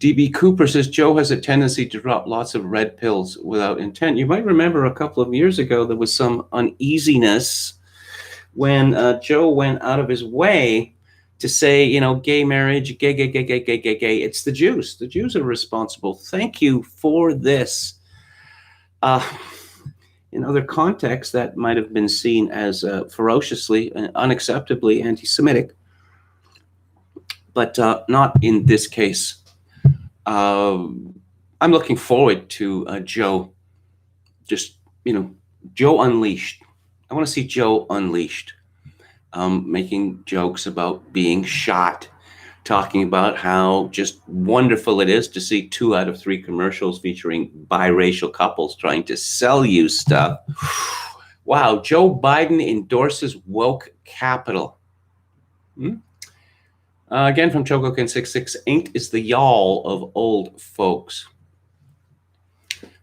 Speaker 1: DB Cooper says, Joe has a tendency to drop lots of red pills without intent. You might remember a couple of years ago, there was some uneasiness when Joe went out of his way to say, gay marriage, gay. It's the Jews. The Jews are responsible. Thank you for this. In other contexts, that might have been seen as ferociously and unacceptably anti-Semitic, but not in this case. I'm looking forward to Joe, Joe Unleashed. I want to see Joe Unleashed, making jokes about being shot, talking about how just wonderful it is to see 2 out of 3 commercials featuring biracial couples trying to sell you stuff. Wow, Joe Biden endorses woke capital. Again from Chogokin66, ain't is the y'all of old folks.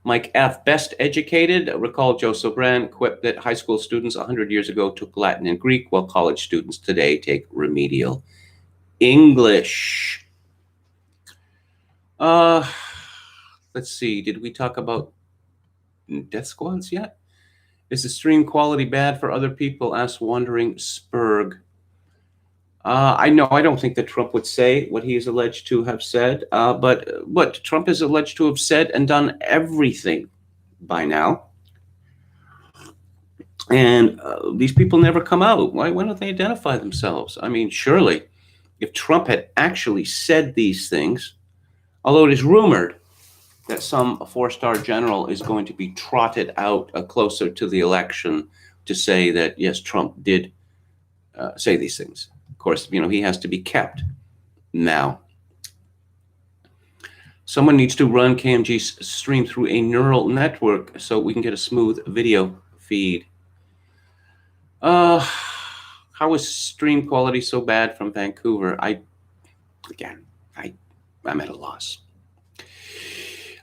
Speaker 1: Mike F., best educated. Recall Joe Sobran quipped that high school students 100 years ago took Latin and Greek, while college students today take remedial English. Let's see. Did we talk about death squads yet? Is the stream quality bad for other people? Asked Wandering Spurg. I don't think that Trump would say what he is alleged to have said, but what Trump is alleged to have said and done everything by now. And these people never come out. Why don't they identify themselves? I mean, surely, if Trump had actually said these things, although it is rumored that some 4-star general is going to be trotted out closer to the election to say that, yes, Trump did say these things. Of course, he has to be kept now. Someone needs to run KMG's stream through a neural network so we can get a smooth video feed. How is stream quality so bad from Vancouver? I'm at a loss.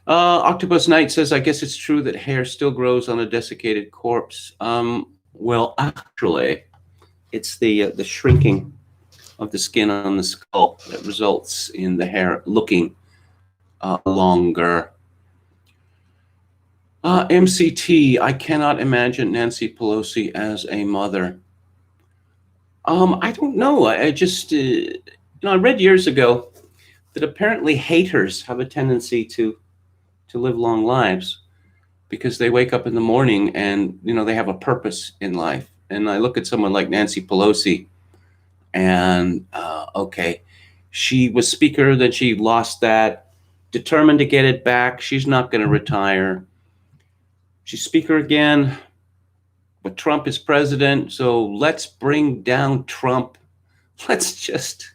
Speaker 1: Octopus Knight says, I guess it's true that hair still grows on a desiccated corpse. Well, actually, it's the shrinking of the skin on the skull that results in the hair looking longer. MCT, I cannot imagine Nancy Pelosi as a mother. I don't know. I just, I read years ago that apparently haters have a tendency to live long lives because they wake up in the morning and, they have a purpose in life. And I look at someone like Nancy Pelosi and, okay, she was speaker, then she lost that, determined to get it back. She's not going to retire. She's speaker again, but Trump is president. So let's bring down Trump. Let's just,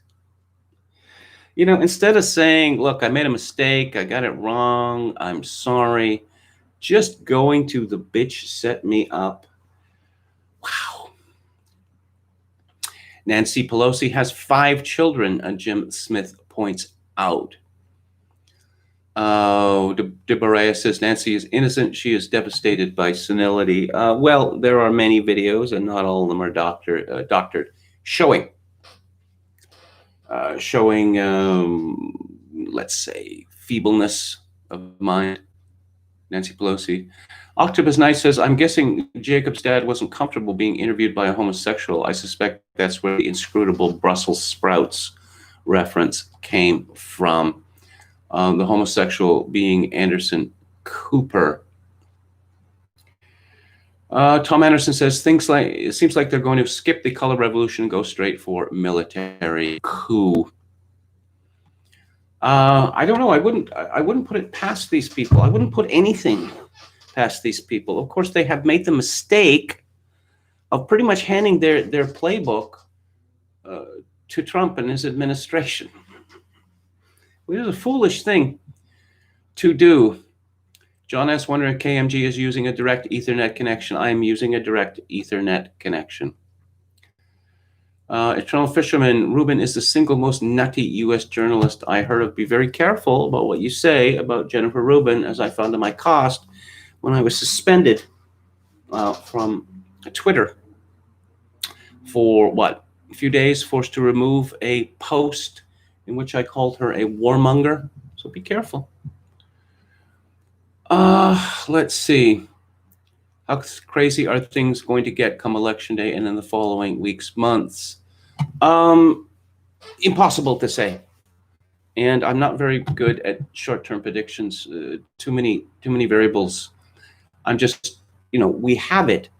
Speaker 1: You know, instead of saying, look, I made a mistake, I got it wrong, I'm sorry, just going to the bitch set me up. Wow. Nancy Pelosi has 5 children, Jim Smith points out. Deborah says Nancy is innocent. She is devastated by senility. Well, there are many videos, and not all of them are doctored, showing, let's say, feebleness of mind. Nancy Pelosi. Octopus Knight says, I'm guessing Jacob's dad wasn't comfortable being interviewed by a homosexual. I suspect that's where the inscrutable Brussels sprouts reference came from. The homosexual being Anderson Cooper. Tom Anderson says, it seems like they're going to skip the color revolution and go straight for military coup. I don't know. I wouldn't put it past these people. I wouldn't put anything past these people. Of course, they have made the mistake of pretty much handing their playbook to Trump and his administration. It is a foolish thing to do. John S. wondering if KMG is using a direct Ethernet connection. I am using a direct Ethernet connection. Eternal Fisherman, Rubin is the single most nutty U.S. journalist I heard of. Be very careful about what you say about Jennifer Rubin, as I found to my cost when I was suspended from Twitter for, a few days, forced to remove a post in which I called her a warmonger. So be careful. Let's see. How crazy are things going to get come election day and in the following weeks, months? Impossible to say. And I'm not very good at short-term predictions. Too many variables. I'm just, we have it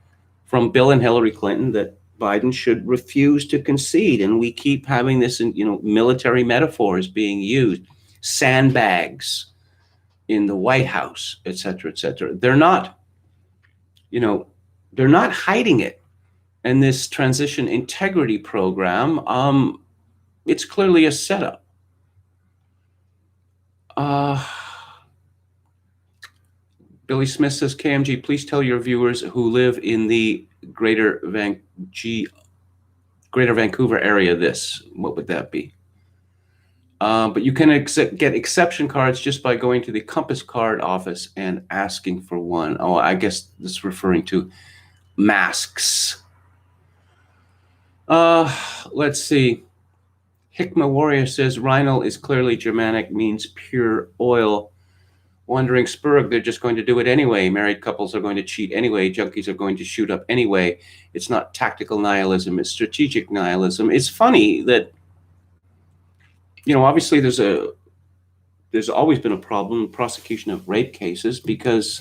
Speaker 1: from Bill and Hillary Clinton that Biden should refuse to concede. And we keep having this, military metaphors being used, sandbags in the White House, et cetera, et cetera. They're not hiding it. And this transition integrity program, it's clearly a setup. Billy Smith says, KMG, please tell your viewers who live in the Greater Vancouver area this. What would that be? But you can get exception cards just by going to the Compass Card office and asking for one. Oh, I guess this is referring to masks. Let's see. Hickma Warrior says, Reinoehl is clearly Germanic, means pure oil. Wandering Spurg, they're just going to do it anyway. Married couples are going to cheat anyway. Junkies are going to shoot up anyway. It's not tactical nihilism, it's strategic nihilism. It's funny that, obviously there's always been a problem in prosecution of rape cases because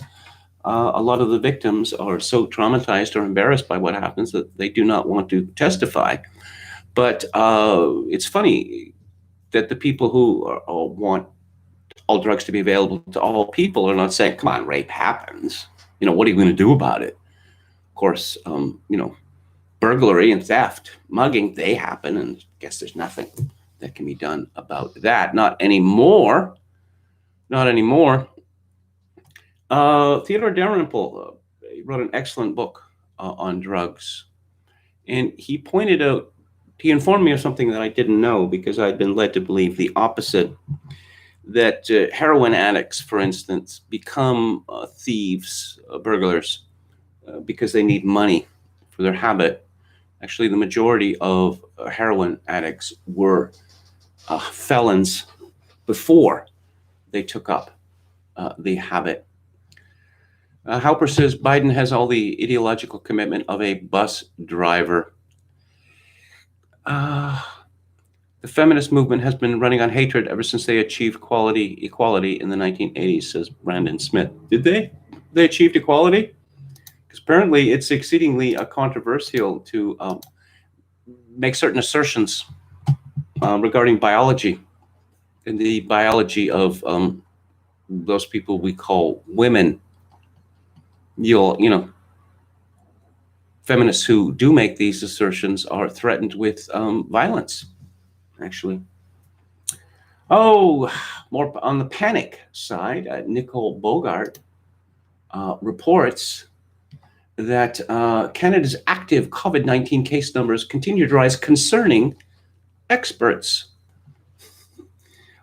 Speaker 1: a lot of the victims are so traumatized or embarrassed by what happens that they do not want to testify. But it's funny that the people who want all drugs to be available to all people are not saying, come on, rape happens. What are you going to do about it? Of course, burglary and theft, mugging, they happen. And I guess there's nothing that can be done about that. Not anymore. Theodore Dalrymple wrote an excellent book on drugs. And he informed me of something that I didn't know because I'd been led to believe the opposite. That heroin addicts, for instance, become thieves, burglars, because they need money for their habit. Actually, the majority of heroin addicts were felons before they took up the habit. Halper says Biden has all the ideological commitment of a bus driver. The feminist movement has been running on hatred ever since they achieved equality in the 1980s, says Brandon Smith. Did they? They achieved equality? Because apparently it's exceedingly controversial to make certain assertions regarding biology and the biology of those people we call women. Feminists who do make these assertions are threatened with violence. Actually, Oh, more on the panic side, Nicole Bogart reports that Canada's active COVID-19 case numbers continue to rise, concerning experts.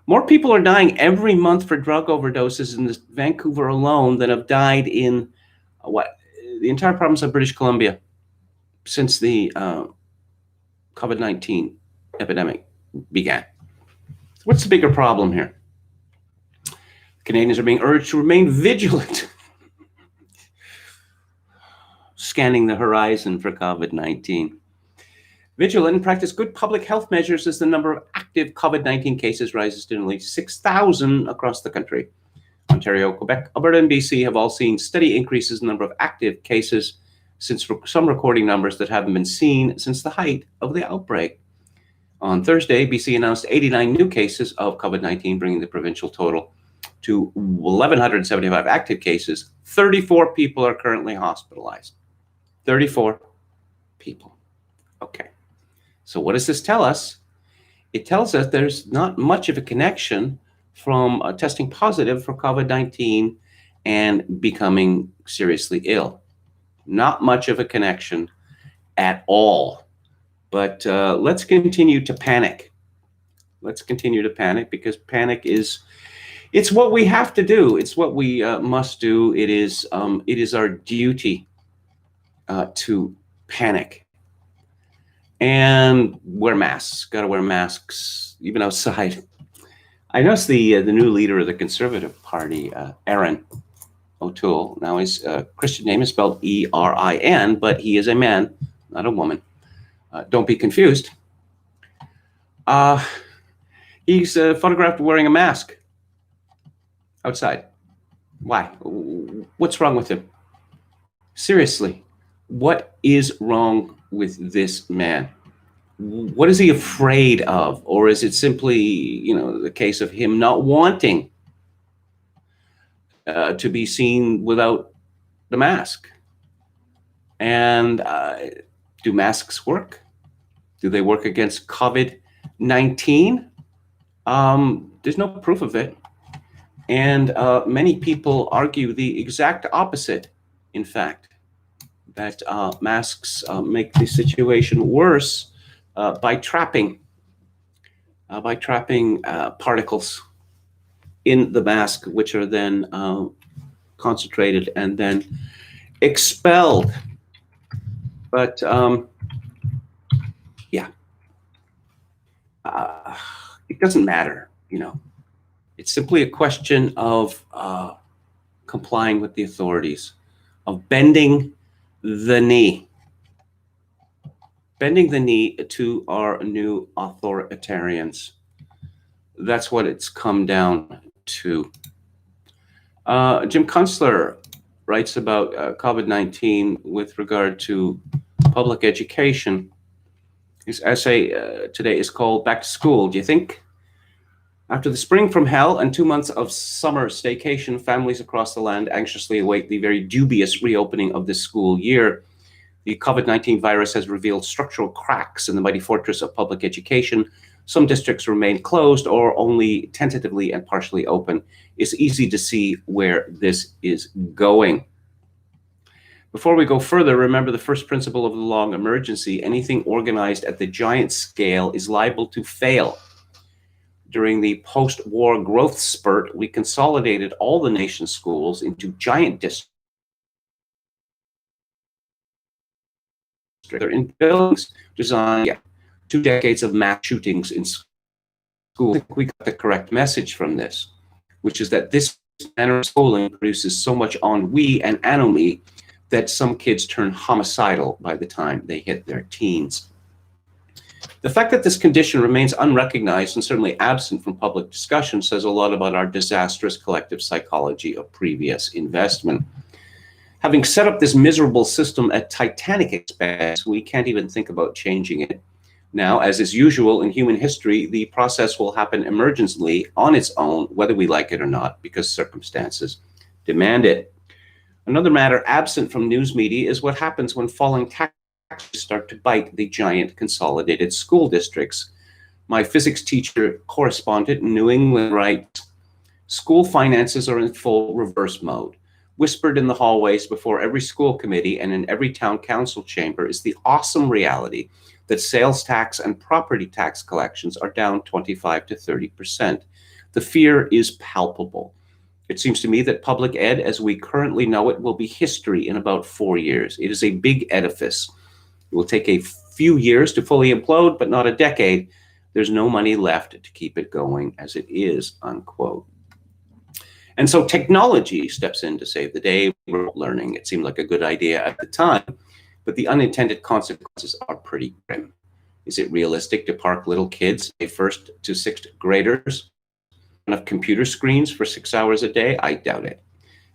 Speaker 1: More people are dying every month for drug overdoses in Vancouver alone than have died in the entire province of British Columbia since the COVID-19 epidemic began. What's the bigger problem here? Canadians are being urged to remain vigilant, scanning the horizon for COVID-19. Vigilant and practice good public health measures as the number of active COVID-19 cases rises to nearly 6,000 across the country. Ontario, Quebec, Alberta, and BC have all seen steady increases in the number of active cases, since some recording numbers that haven't been seen since the height of the outbreak. On Thursday, BC announced 89 new cases of COVID-19, bringing the provincial total to 1,175 active cases. 34 people are currently hospitalized. 34 people. Okay. So what does this tell us? It tells us there's not much of a connection from testing positive for COVID-19 and becoming seriously ill. Not much of a connection at all. But let's continue to panic. Let's continue to panic, because panic it's what we have to do. It's what we must do. It is our duty to panic. And wear masks. Got to wear masks even outside. I noticed the new leader of the Conservative Party, Erin O'Toole. Now his Christian name is spelled E-R-I-N, but he is a man, not a woman. Don't be confused. He's photographed wearing a mask outside. Why? What's wrong with him? Seriously, what is wrong with this man? What is he afraid of? Or is it simply, the case of him not wanting to be seen without the mask? And do masks work? Do they work against COVID-19? There's no proof of it. And many people argue the exact opposite, in fact, that masks make the situation worse by trapping particles in the mask, which are then concentrated and then expelled. But it doesn't matter, It's simply a question of complying with the authorities, of bending the knee to our new authoritarians. That's what it's come down to. Jim Kunstler writes about COVID-19 with regard to public education. His essay today is called Back to School. Do you think? After the spring from hell and 2 months of summer staycation, families across the land anxiously await the very dubious reopening of this school year. The COVID-19 virus has revealed structural cracks in the mighty fortress of public education. Some districts remain closed or only tentatively and partially open. It's easy to see where this is going. Before we go further, remember the first principle of the law of emergency. Anything organized at the giant scale is liable to fail. During the post-war growth spurt, we consolidated all the nation's schools into giant districts. They're in buildings designed 2 decades of mass shootings in schools. I think we got the correct message from this, which is that this manner of schooling produces so much ennui and anomie that some kids turn homicidal by the time they hit their teens. The fact that this condition remains unrecognized and certainly absent from public discussion says a lot about our disastrous collective psychology of previous investment. Having set up this miserable system at titanic expense, we can't even think about changing it. Now, as is usual in human history, the process will happen emergently on its own, whether we like it or not, because circumstances demand it. Another matter absent from news media is what happens when falling taxes start to bite the giant consolidated school districts. My physics teacher correspondent in New England writes, school finances are in full reverse mode. Whispered in the hallways before every school committee and in every town council chamber is the awesome reality that sales tax and property tax collections are down 25 to 30%. The fear is palpable. It seems to me that public ed, as we currently know it, will be history in about 4 years. It is a big edifice. It will take a few years to fully implode, but not a decade. There's no money left to keep it going as it is, unquote. And so technology steps in to save the day. Remote learning, it seemed like a good idea at the time, but the unintended consequences are pretty grim. Is it realistic to park little kids, say first to sixth graders, enough computer screens for 6 hours a day? I doubt it.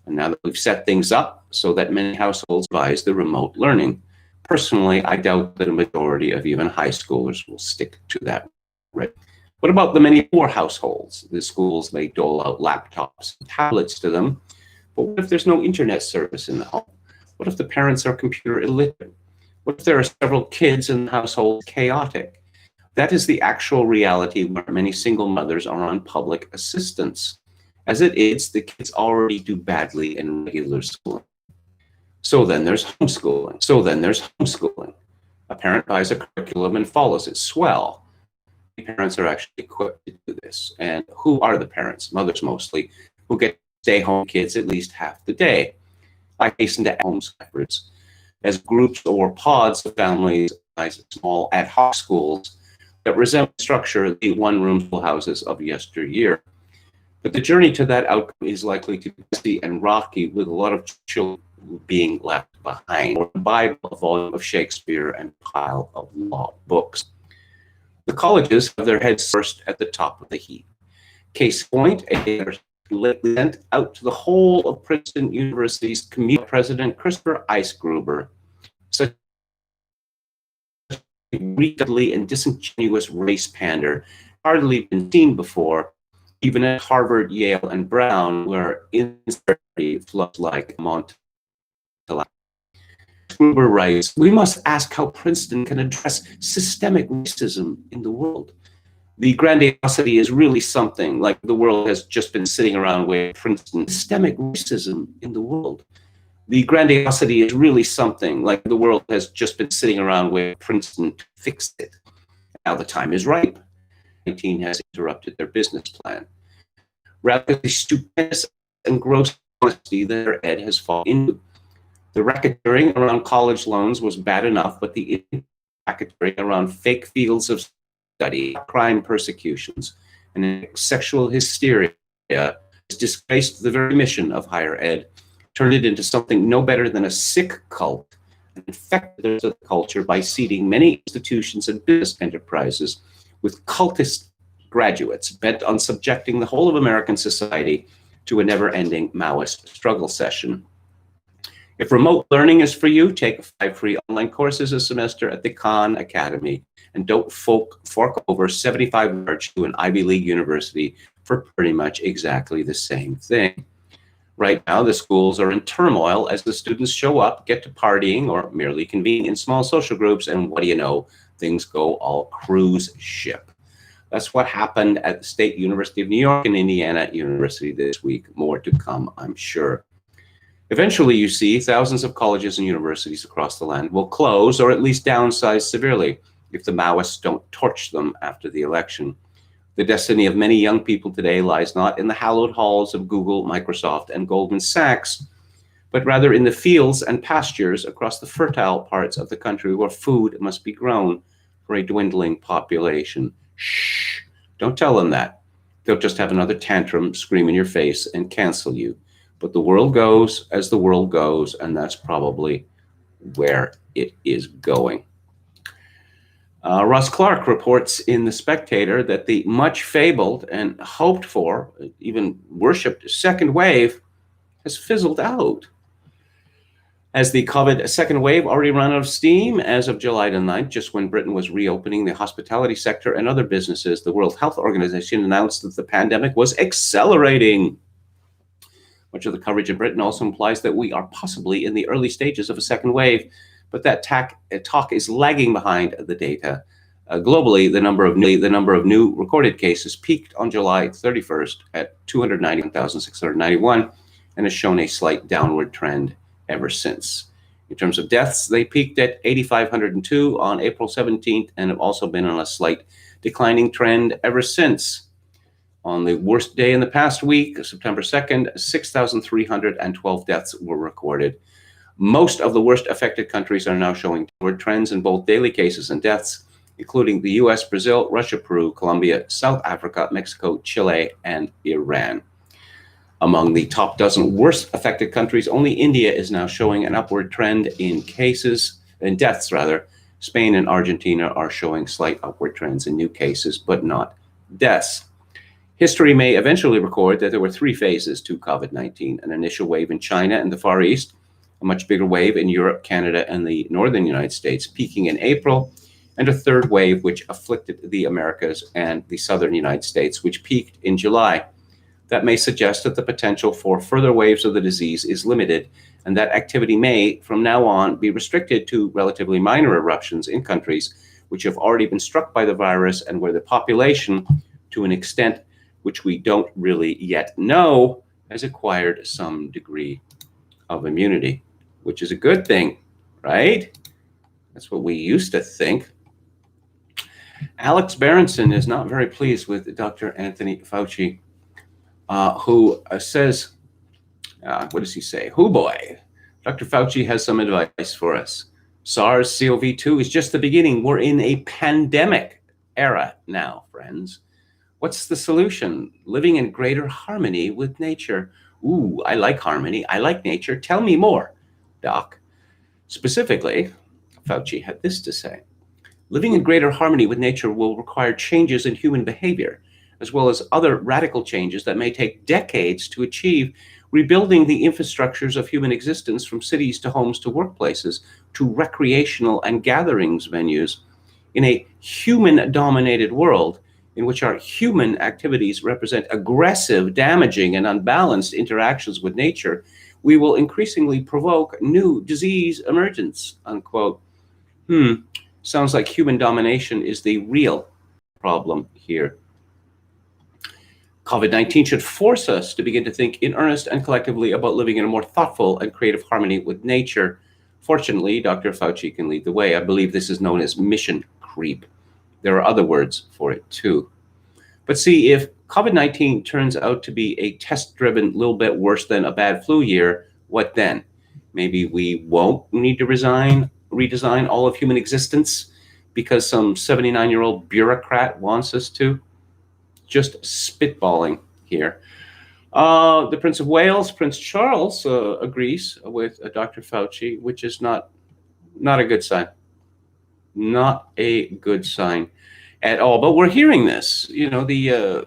Speaker 1: And now that we've set things up so that many households advise the remote learning, personally, I doubt that a majority of even high schoolers will stick to that. Right? What about the many poor households? The schools may dole out laptops and tablets to them, but what if there's no internet service in the home? What if the parents are computer illiterate? What if there are several kids in the household chaotic? That is the actual reality where many single mothers are on public assistance. As it is, the kids already do badly in regular schooling. So then there's homeschooling. A parent buys a curriculum and follows it. Swell. Parents are actually equipped to do this. And who are the parents? Mothers mostly, who get to stay home kids at least half the day. I hasten to homes efforts as groups or pods of families, small ad hoc schools that resemble the structure of the one-room schoolhouses of yesteryear. But the journey to that outcome is likely to be messy and rocky, with a lot of children being left behind, or the Bible, a volume of Shakespeare, and a pile of law books. The colleges have their heads first at the top of the heap. Case point, a letter sent out to the whole of Princeton University's community president, Christopher Eisgruber, such a recently and disingenuous race pander, hardly been seen before, even at Harvard, Yale, and Brown, where insincerity flows like Mont. Gruber writes, we must ask how Princeton can address systemic racism in the world. The grandiosity is really something like the world has just been sitting around waiting for Princeton. Systemic racism in the world. The grandiosity is really something like the world has just been sitting around waiting for Princeton to fix it. Now the time is ripe. 19 has interrupted their business plan. Rather the stupendous and gross honesty that their ed has fallen into. The racketeering around college loans was bad enough, but the racketeering around fake fields of study, crime persecutions, and sexual hysteria has disgraced the very mission of higher ed, turned it into something no better than a sick cult, and infected the culture by seeding many institutions and business enterprises with cultist graduates bent on subjecting the whole of American society to a never-ending Maoist struggle session. If remote learning is for you, take 5 free online courses a semester at the Khan Academy, and don't fork over $75 to an Ivy League university for pretty much exactly the same thing. Right now, the schools are in turmoil as the students show up, get to partying, or merely convene in small social groups, and what do you know, things go all cruise ship. That's what happened at the State University of New York and Indiana University this week. More to come, I'm sure. Eventually, you see, thousands of colleges and universities across the land will close or at least downsize severely if the Maoists don't torch them after the election. The destiny of many young people today lies not in the hallowed halls of Google, Microsoft, and Goldman Sachs, but rather in the fields and pastures across the fertile parts of the country where food must be grown for a dwindling population. Shh, don't tell them that. They'll just have another tantrum, scream in your face, and cancel you. But the world goes as the world goes, and that's probably where it is going. Ross Clark reports in The Spectator that the much fabled and hoped for, even worshipped second wave has fizzled out. As the COVID second wave already ran out of steam as of July the 9th, just when Britain was reopening the hospitality sector and other businesses, the World Health Organization announced that the pandemic was accelerating. Much of the coverage in Britain also implies that we are possibly in the early stages of a second wave, but that talk is lagging behind the data. Globally, the number of new recorded cases peaked on July 31st at 291,691 and has shown a slight downward trend ever since. In terms of deaths, they peaked at 8,502 on April 17th and have also been on a slight declining trend ever since. On the worst day in the past week, September 2nd, 6,312 deaths were recorded. Most of the worst affected countries are now showing downward trends in both daily cases and deaths, including the US, Brazil, Russia, Peru, Colombia, South Africa, Mexico, Chile, and Iran. Among the top dozen worst affected countries, only India is now showing an upward trend in deaths. Spain and Argentina are showing slight upward trends in new cases, but not deaths. History may eventually record that there were three phases to COVID-19, an initial wave in China and the Far East, a much bigger wave in Europe, Canada, and the northern United States, peaking in April, and a third wave which afflicted the Americas and the southern United States, which peaked in July. That may suggest that the potential for further waves of the disease is limited, and that activity may, from now on, be restricted to relatively minor eruptions in countries which have already been struck by the virus and where the population, to an extent which we don't really yet know, has acquired some degree of immunity, which is a good thing, right? That's what we used to think. Alex Berenson is not very pleased with Dr. Anthony Fauci, who says, what does he say? Hoo boy, Dr. Fauci has some advice for us. SARS-CoV-2 is just the beginning. We're in a pandemic era now, friends. What's the solution? Living in greater harmony with nature. Ooh, I like harmony. I like nature. Tell me more, Doc. Specifically, Fauci had this to say. Living in greater harmony with nature will require changes in human behavior, as well as other radical changes that may take decades to achieve, rebuilding the infrastructures of human existence from cities to homes to workplaces to recreational and gatherings venues. In a human-dominated world in which our human activities represent aggressive, damaging, and unbalanced interactions with nature, we will increasingly provoke new disease emergence, unquote. Sounds like human domination is the real problem here. COVID-19 should force us to begin to think in earnest and collectively about living in a more thoughtful and creative harmony with nature. Fortunately, Dr. Fauci can lead the way. I believe this is known as mission creep. There are other words for it too. But see, if COVID-19 turns out to be a test-driven little bit worse than a bad flu year, what then? Maybe we won't need to redesign all of human existence because some 79-year-old bureaucrat wants us to? Just spitballing here. The Prince of Wales, Prince Charles, agrees with Dr. Fauci, which is not a good sign. Not a good sign at all. But we're hearing this. You know, the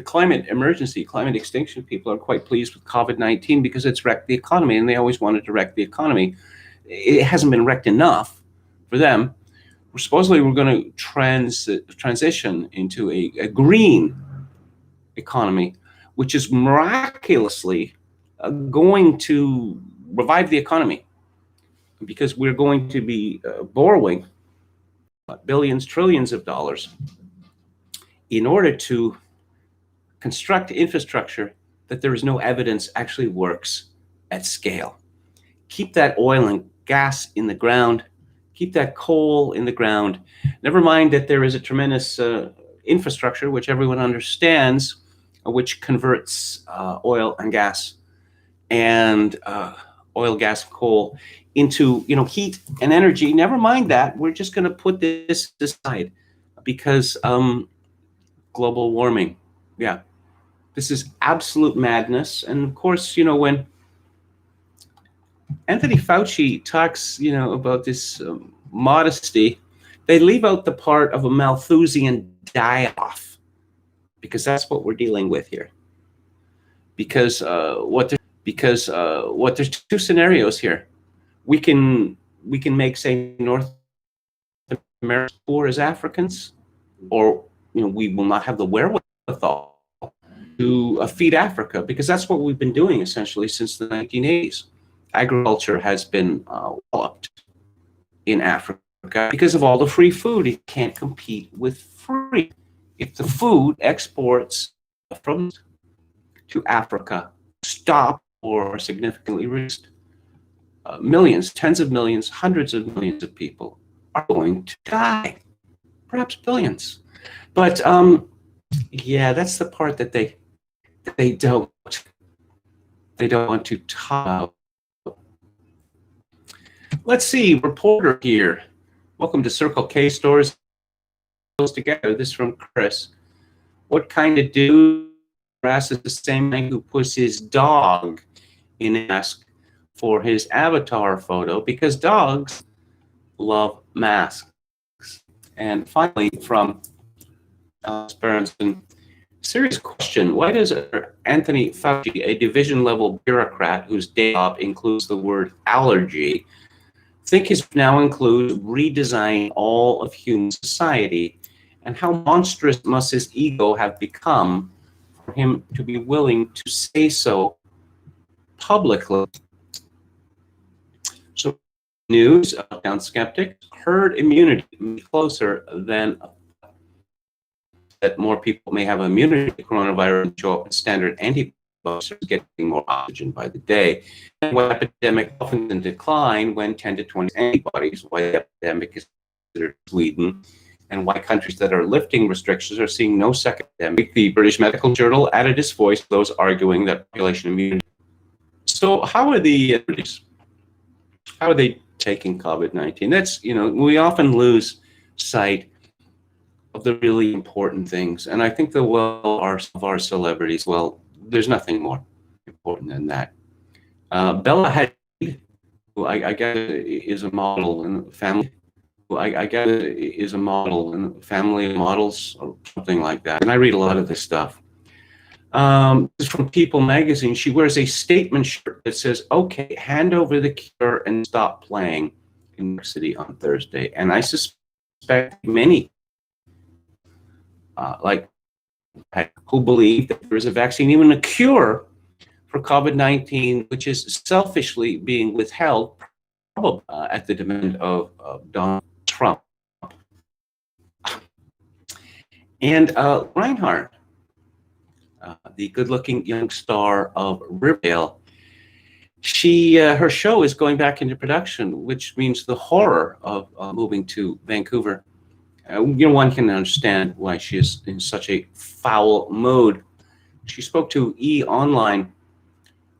Speaker 1: climate emergency, climate extinction people are quite pleased with COVID-19 because it's wrecked the economy, and they always wanted to wreck the economy. It hasn't been wrecked enough for them. Supposedly, we're going to transition into a green economy, which is miraculously going to revive the economy, because we're going to be borrowing billions, trillions of dollars in order to construct infrastructure that there is no evidence actually works at scale. Keep that oil and gas in the ground. Keep that coal in the ground. Never mind that there is a tremendous infrastructure, which everyone understands, which converts oil and gas and coal into heat and energy. Never mind that. We're just going to put this aside because global warming. Yeah, this is absolute madness. And of course, when Anthony Fauci talks, about this modesty, they leave out the part of a Malthusian die-off, because that's what we're dealing with here. Because there's two scenarios here. We can make, say, North America poor as Africans, or we will not have the wherewithal to feed Africa, because that's what we've been doing essentially since the 1980s. Agriculture has been developed in Africa because of all the free food. It can't compete with free. If the food exports from to Africa stop or significantly reduced, millions, tens of millions, hundreds of millions of people are going to die, perhaps billions. But yeah, that's the part that they don't want to talk about. Let's see, reporter here. Welcome to Circle K Stores Together. This is from Chris. What kind of dude harasses the same man who puts his dog in a mask for his avatar photo? Because dogs love masks. And finally, from Alex Berenson, serious question. Why does Anthony Fauci, a division-level bureaucrat whose day job includes the word allergy, think his now includes redesign all of human society? And how monstrous must his ego have become for him to be willing to say so publicly? So, news, down skeptics, herd immunity closer than that more people may have immunity to coronavirus and show up as standard antibodies, getting more oxygen by the day. And when epidemic often in decline when 10 to 20 antibodies, why the epidemic is considered Sweden, and why countries that are lifting restrictions are seeing no second epidemic. The British Medical Journal added its voice to those arguing that population immunity. So how are the how are they taking COVID-19? That's, we often lose sight of the really important things. And I think the of our celebrities, well, there's nothing more important than that. Bella Hadid, who I guess is a model in family, is a model in family models or something like that. And I read a lot of this stuff. This is from People magazine. She wears a statement shirt that says, "Okay, hand over the cure and stop playing," in New York City on Thursday. And I suspect many who believe that there is a vaccine, even a cure for COVID-19, which is selfishly being withheld at the demand of Donald Trump. And Reinhardt, the good-looking young star of Riverdale, her show is going back into production, which means the horror of moving to Vancouver. One can understand why she is in such a foul mood. She spoke to E! Online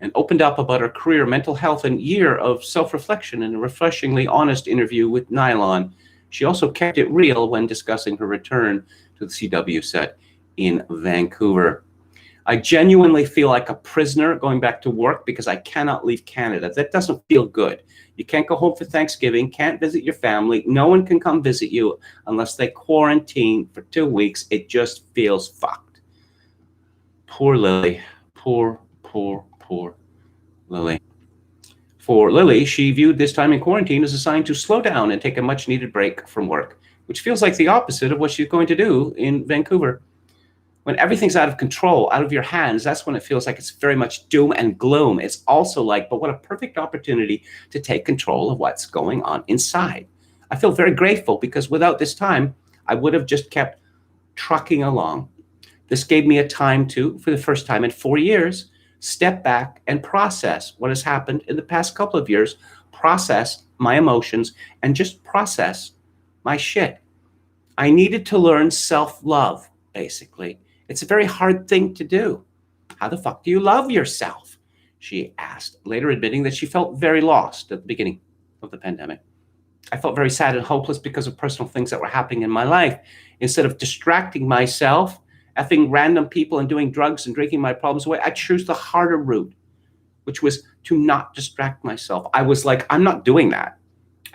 Speaker 1: and opened up about her career, mental health, and year of self-reflection in a refreshingly honest interview with Nylon. She also kept it real when discussing her return to the CW set in Vancouver. I genuinely feel like a prisoner going back to work because I cannot leave Canada. That doesn't feel good. You can't go home for Thanksgiving, can't visit your family. No one can come visit you unless they quarantine for 2 weeks. It just feels fucked. Poor Lily. Poor Lily. For Lily, she viewed this time in quarantine as a sign to slow down and take a much-needed break from work, which feels like the opposite of what she's going to do in Vancouver. When everything's out of control, out of your hands, that's when it feels like it's very much doom and gloom. It's also like, but what a perfect opportunity to take control of what's going on inside. I feel very grateful because without this time, I would have just kept trucking along. This gave me a time to, for the first time in 4 years, step back and process what has happened in the past couple of years, process my emotions, and just process my shit. I needed to learn self-love, basically. It's a very hard thing to do. How the fuck do you love yourself? She asked, later admitting that she felt very lost at the beginning of the pandemic. I felt very sad and hopeless because of personal things that were happening in my life. Instead of distracting myself, effing random people and doing drugs and drinking my problems away, I chose the harder route, which was to not distract myself. I was like, I'm not doing that.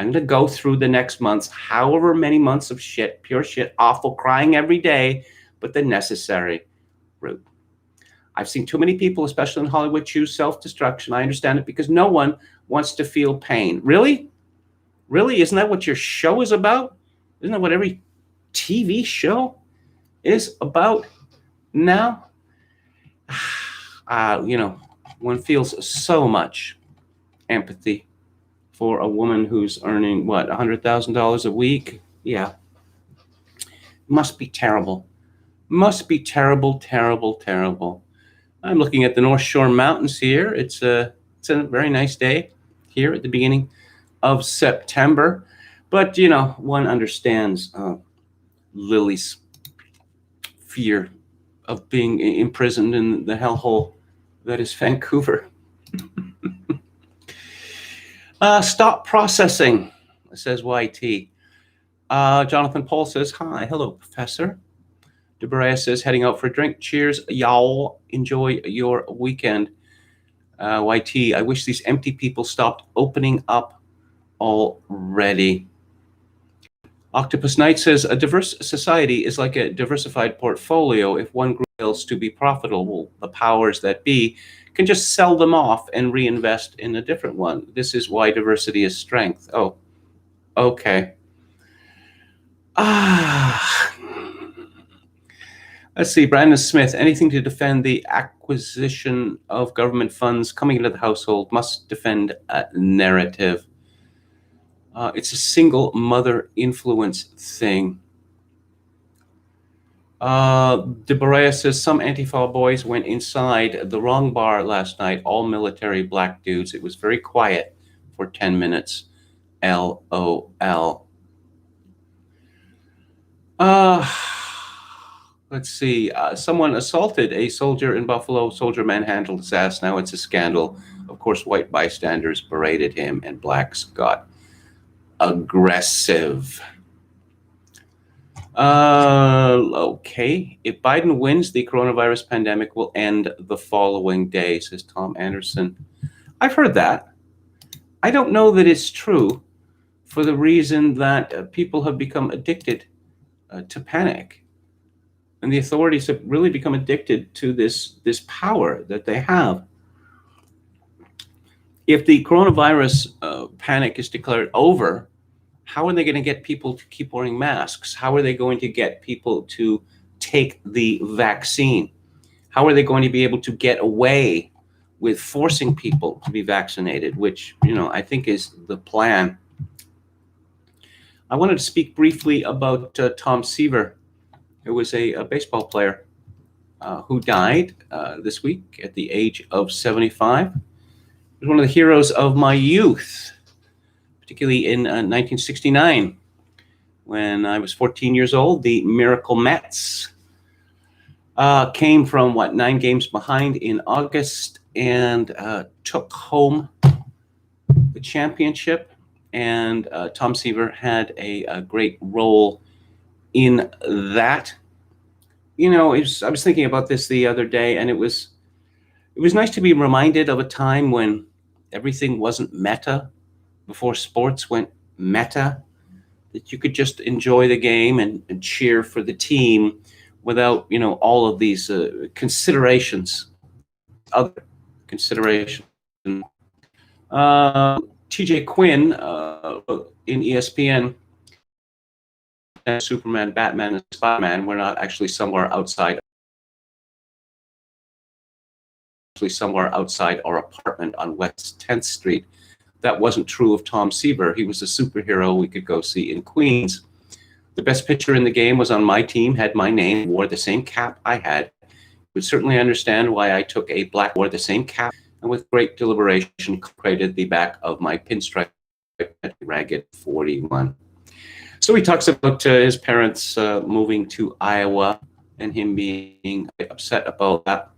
Speaker 1: I'm going to go through the next months, however many months of shit, pure shit, awful, crying every day, but the necessary route. I've seen too many people, especially in Hollywood, choose self-destruction. I understand it because no one wants to feel pain. Really? Really? Isn't that what your show is about? Isn't that what every TV show is about now? One feels so much empathy for a woman who's earning, what, $100,000 a week? Yeah. Must be terrible. Must be terrible, terrible, terrible. I'm looking at the North Shore Mountains here. It's a very nice day here at the beginning of September. But, you know, one understands Lily's fear of being imprisoned in the hellhole that is Vancouver. Stop processing, says YT. Jonathan Paul says, hi, hello, Professor. Debrea says, heading out for a drink. Cheers, y'all. Enjoy your weekend. YT, I wish these empty people stopped opening up already. Octopus Knight says, a diverse society is like a diversified portfolio. If one group fails to be profitable, the powers that be can just sell them off and reinvest in a different one. This is why diversity is strength. Oh, okay. Let's see, Brandon Smith, anything to defend the acquisition of government funds coming into the household must defend a narrative. It's a single mother influence thing. Deborah says, some Antifa boys went inside the wrong bar last night, all military black dudes. It was very quiet for 10 minutes. LOL. Let's see. Someone assaulted a soldier in Buffalo. Soldier manhandled his ass. Now it's a scandal. Of course, white bystanders berated him and blacks got aggressive. Okay. If Biden wins, the coronavirus pandemic will end the following day, says Tom Anderson. I've heard that. I don't know that it's true for the reason that people have become addicted to panic. And the authorities have really become addicted to this power that they have. If the coronavirus panic is declared over, how are they going to get people to keep wearing masks? How are they going to get people to take the vaccine? How are they going to be able to get away with forcing people to be vaccinated, which, you know, I think is the plan. I wanted to speak briefly about Tom Seaver, who was a baseball player who died this week at the age of 75. He was one of the heroes of my youth, particularly in 1969, when I was 14 years old. The Miracle Mets came from, 9 games behind in August and took home the championship. And Tom Seaver had a great role in that. You know, I was thinking about this the other day, and it was nice to be reminded of a time when everything wasn't meta, before sports went meta, that you could just enjoy the game and cheer for the team without, you know, all of these considerations, other considerations. TJ Quinn in ESPN, Superman, Batman, and Spider-Man were not actually somewhere outside our apartment on West 10th Street. That wasn't true of Tom Seaver. He was a superhero we could go see in Queens. The best pitcher in the game was on my team, had my name, wore the same cap I had. Would certainly understand why I took a black, wore the same cap, and with great deliberation created the back of my pinstripe ragged 41. So he talks about his parents moving to Iowa and him being upset about that.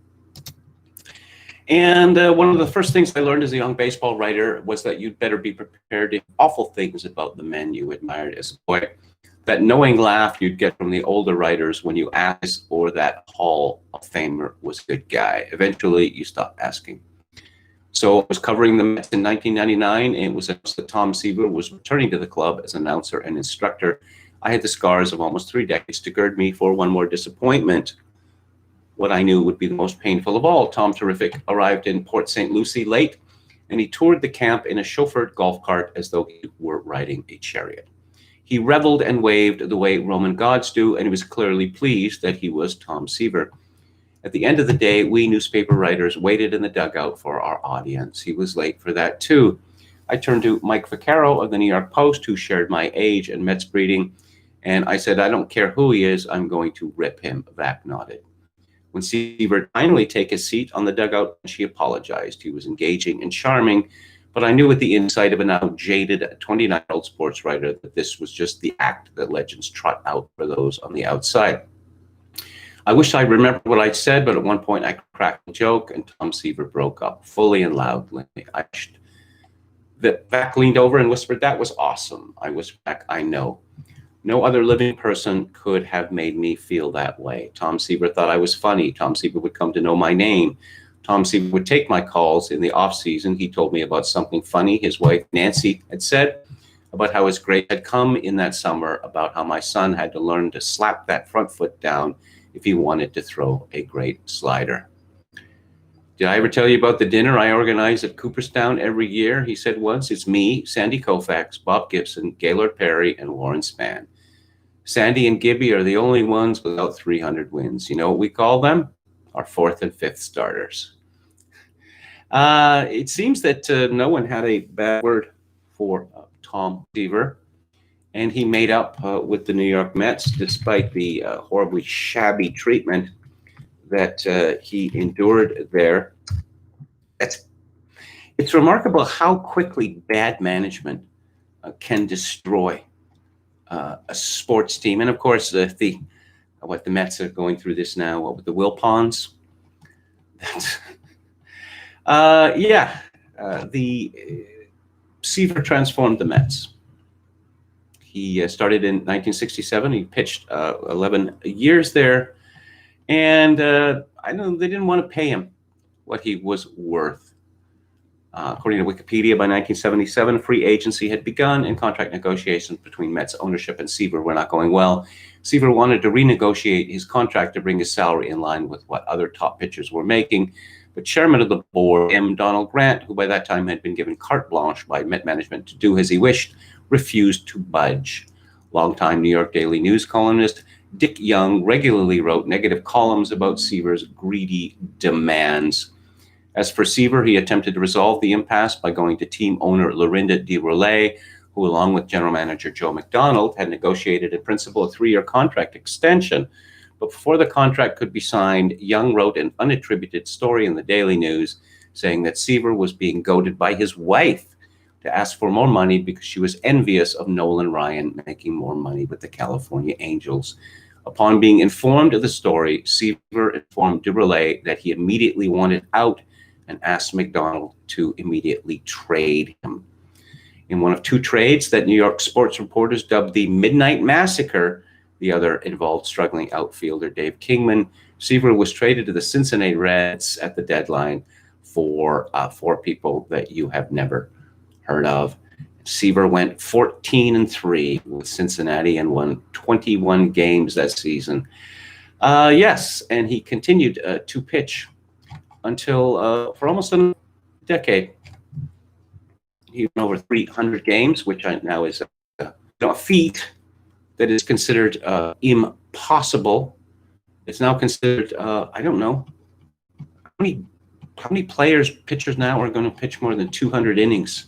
Speaker 1: And one of the first things I learned as a young baseball writer was that you'd better be prepared to hear awful things about the men you admired as a boy. That knowing laugh you'd get from the older writers when you asked or that Hall of Famer was a good guy. Eventually, you stopped asking. So I was covering the Mets in 1999. And it was announced that Tom Seaver was returning to the club as announcer and instructor. I had the scars of almost 3 decades to gird me for one more disappointment. What I knew would be the most painful of all. Tom Terrific arrived in Port St. Lucie late, and he toured the camp in a chauffeured golf cart as though he were riding a chariot. He reveled and waved the way Roman gods do, and he was clearly pleased that he was Tom Seaver. At the end of the day, we newspaper writers waited in the dugout for our audience. He was late for that too. I turned to Mike Vaccaro of the New York Post, who shared my age and Mets breeding, and I said, I don't care who he is, I'm going to rip him. Vac nodded. When Seaver finally take his seat on the dugout, she apologized. He was engaging and charming, but I knew with the insight of a now jaded 29-year-old sports writer that this was just the act that legends trot out for those on the outside. I wish I remembered what I said, but at one point I cracked a joke and Tom Seaver broke up fully and loudly. Vac leaned over and whispered, "That was awesome." I whispered back, "I know. No other living person could have made me feel that way." Tom Seaver thought I was funny. Tom Seaver would come to know my name. Tom Seaver would take my calls in the off season. He told me about something funny his wife Nancy had said, about how his grade had come in that summer, about how my son had to learn to slap that front foot down if he wanted to throw a great slider. "Did I ever tell you about the dinner I organize at Cooperstown every year?" he said once. "It's me, Sandy Koufax, Bob Gibson, Gaylord Perry, and Warren Spahn. Sandy and Gibby are the only ones without 300 wins. You know what we call them? Our fourth and fifth starters." It seems that no one had a bad word for Tom Seaver, and he made up with the New York Mets despite the horribly shabby treatment that he endured there. It's remarkable how quickly bad management can destroy a sports team. And of course, the Mets are going through this now, with the Wilpons. Seaver transformed the Mets. He started in 1967. He pitched 11 years there, and they didn't want to pay him what he was worth. According to Wikipedia, by 1977, free agency had begun and contract negotiations between Mets ownership and Seaver were not going well. Seaver wanted to renegotiate his contract to bring his salary in line with what other top pitchers were making, but chairman of the board, M. Donald Grant, who by that time had been given carte blanche by Met management to do as he wished, refused to budge. Longtime New York Daily News columnist Dick Young regularly wrote negative columns about Seaver's greedy demands. As for Seaver, he attempted to resolve the impasse by going to team owner Lorinda DeRolay, who, along with general manager Joe McDonald, had negotiated in principle a 3-year contract extension. But before the contract could be signed, Young wrote an unattributed story in the Daily News saying that Seaver was being goaded by his wife to ask for more money because she was envious of Nolan Ryan making more money with the California Angels. Upon being informed of the story, Seaver informed DeRolay that he immediately wanted out and asked McDonald to immediately trade him. In one of 2 trades that New York sports reporters dubbed the Midnight Massacre, the other involved struggling outfielder Dave Kingman, Seaver was traded to the Cincinnati Reds at the deadline for 4 people that you have never heard of. Seaver went 14-3 with Cincinnati and won 21 games that season. And he continued to pitch until for almost a decade. He won over 300 games, which now is a feat that is considered impossible. It's now considered, I don't know, how many pitchers now are going to pitch more than 200 innings?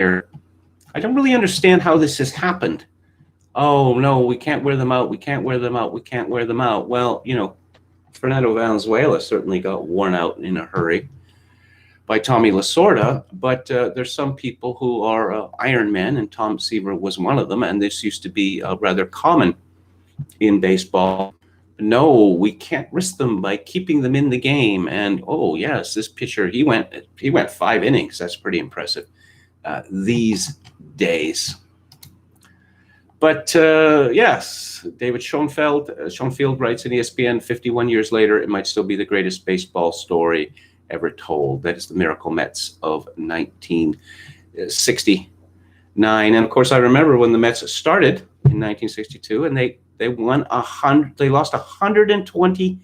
Speaker 1: I don't really understand how this has happened. Oh, no, we can't wear them out. We can't wear them out. We can't wear them out. Well, Fernando Valenzuela certainly got worn out in a hurry by Tommy Lasorda, but there's some people who are Iron Men, and Tom Seaver was one of them, and this used to be rather common in baseball. No, we can't risk them by keeping them in the game. And oh yes, this pitcher, he went 5 innings. That's pretty impressive these days. But yes, David Schoenfield writes in ESPN, 51 years later, it might still be the greatest baseball story ever told. That is the Miracle Mets of 1969. And of course, I remember when the Mets started in 1962, and they won 100. They lost 120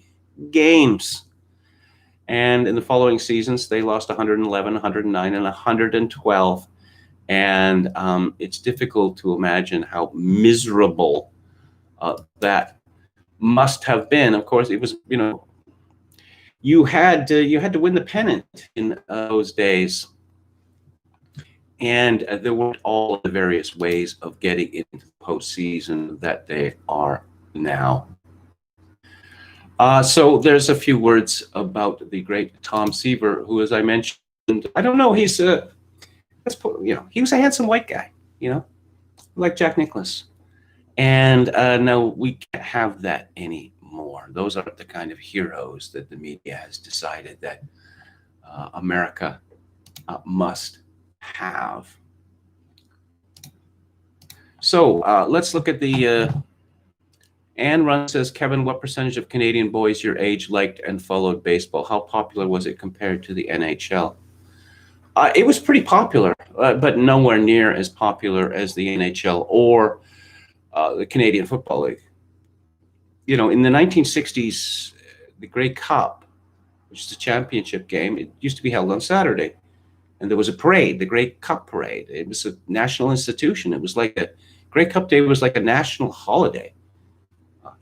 Speaker 1: games. And in the following seasons, they lost 111, 109, and 112. And it's difficult to imagine how miserable that must have been. Of course, it was, you had to win the pennant in those days. And there weren't all the various ways of getting into the postseason that they are now. So there's a few words about the great Tom Seaver, who, as I mentioned, I don't know, he's he was a handsome white guy, like Jack Nicklaus. And no, we can't have that anymore. Those aren't the kind of heroes that the media has decided that America must have. So let's look at the Anne Run says, Kevin, what percentage of Canadian boys your age liked and followed baseball? How popular was it compared to the NHL? It was pretty popular, but nowhere near as popular as the NHL or the Canadian Football League. In the 1960s, the Grey Cup, which is a championship game, it used to be held on Saturday. And there was a parade, the Grey Cup Parade. It was a national institution. It was like a Grey Cup Day was like a national holiday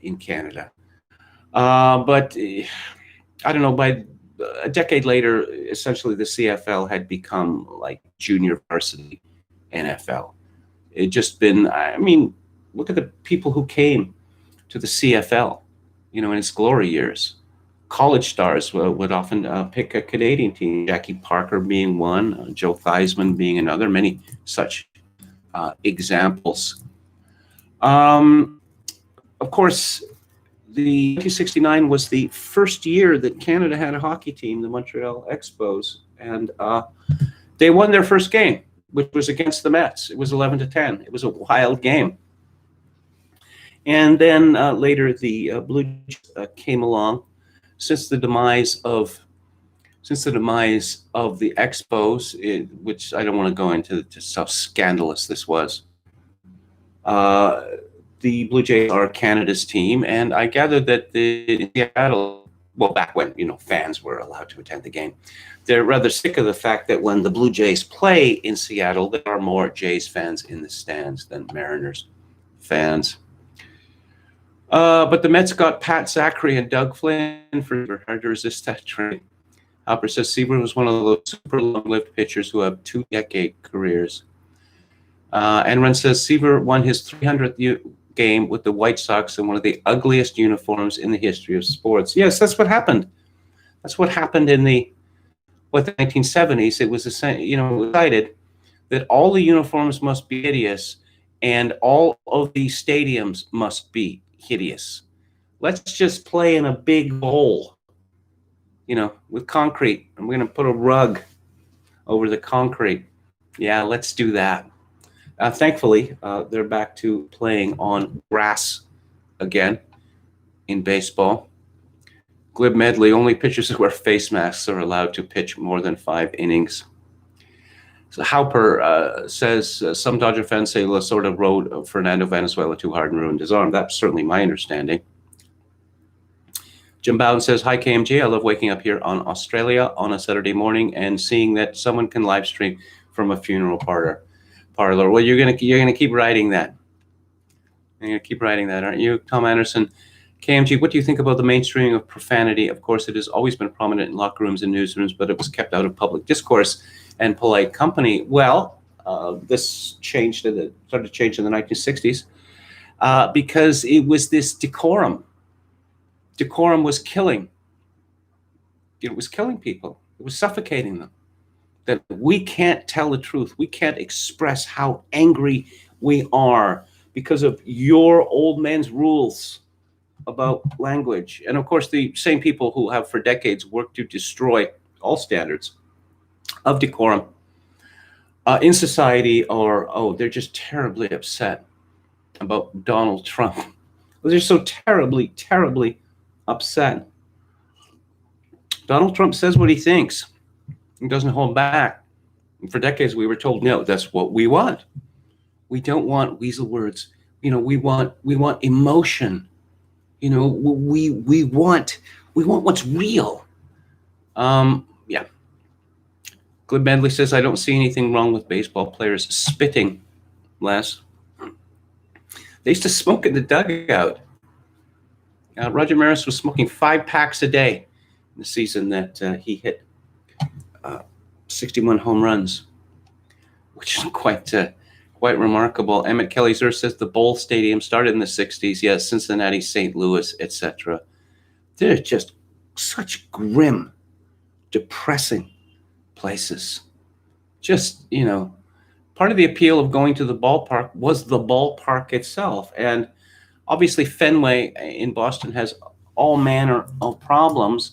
Speaker 1: in Canada. But I don't know, by a decade later, essentially the CFL had become like junior varsity NFL. It just been, look at the people who came to the CFL, in its glory years. College stars would often pick a Canadian team, Jackie Parker being one, Joe Theismann being another, many such examples. Of course, the 1969 was the first year that Canada had a hockey team, the Montreal Expos, and they won their first game, which was against the Mets. It was 11-10. It was a wild game. And then later the Blue Jays came along. Since the demise of the Expos, which I don't want to go into just how scandalous this was, the Blue Jays are Canada's team, and I gather that in Seattle, well, back when fans were allowed to attend the game, they're rather sick of the fact that when the Blue Jays play in Seattle, there are more Jays fans in the stands than Mariners fans. But the Mets got Pat Zachary and Doug Flynn for hard to resist that trade. Alper says Seaver was one of those super long-lived pitchers who have 2-decade careers. Enron says Seaver won his 300th game with the White Sox in one of the ugliest uniforms in the history of sports. Yes, that's what happened. That's what happened in the 1970s. It was decided that all the uniforms must be hideous and all of the stadiums must be hideous. Let's just play in a big bowl, with concrete. I'm going to put a rug over the concrete. Yeah, let's do that. Thankfully, they're back to playing on grass again in baseball. Glib Medley, only pitchers who wear face masks are allowed to pitch more than 5 innings. So Halper says some Dodger fans say Lasorda rode Fernando Valenzuela too hard and ruined his arm. That's certainly my understanding. Jim Bowden says, hi, KMG. I love waking up here on Australia on a Saturday morning and seeing that someone can live stream from a funeral parlor. Well, you're gonna keep writing that. You're gonna keep writing that, aren't you, Tom Anderson? KMG, what do you think about the mainstreaming of profanity? Of course, it has always been prominent in locker rooms and newsrooms, but it was kept out of public discourse and polite company. Well, this started to change in the 1960s because it was this decorum. Decorum was killing. It was killing people. It was suffocating them. That we can't tell the truth. We can't express how angry we are because of your old man's rules about language. And of course, the same people who have for decades worked to destroy all standards of decorum in society they're just terribly upset about Donald Trump. They're so terribly, terribly upset. Donald Trump says what he thinks. He doesn't hold back. And for decades, we were told, no, that's what we want. We don't want weasel words. We want emotion. We want what's real. Yeah. Glib Medley says, I don't see anything wrong with baseball players spitting, Les. They used to smoke in the dugout. Roger Maris was smoking 5 packs a day in the season that he hit 61 home runs. which is quite remarkable. Emmett Kelly-Zur says the Bowl Stadium started in the 60s. Yes, Cincinnati, St. Louis, etc. They're just such grim, depressing places. Just, part of the appeal of going to the ballpark was the ballpark itself. And obviously Fenway in Boston has all manner of problems.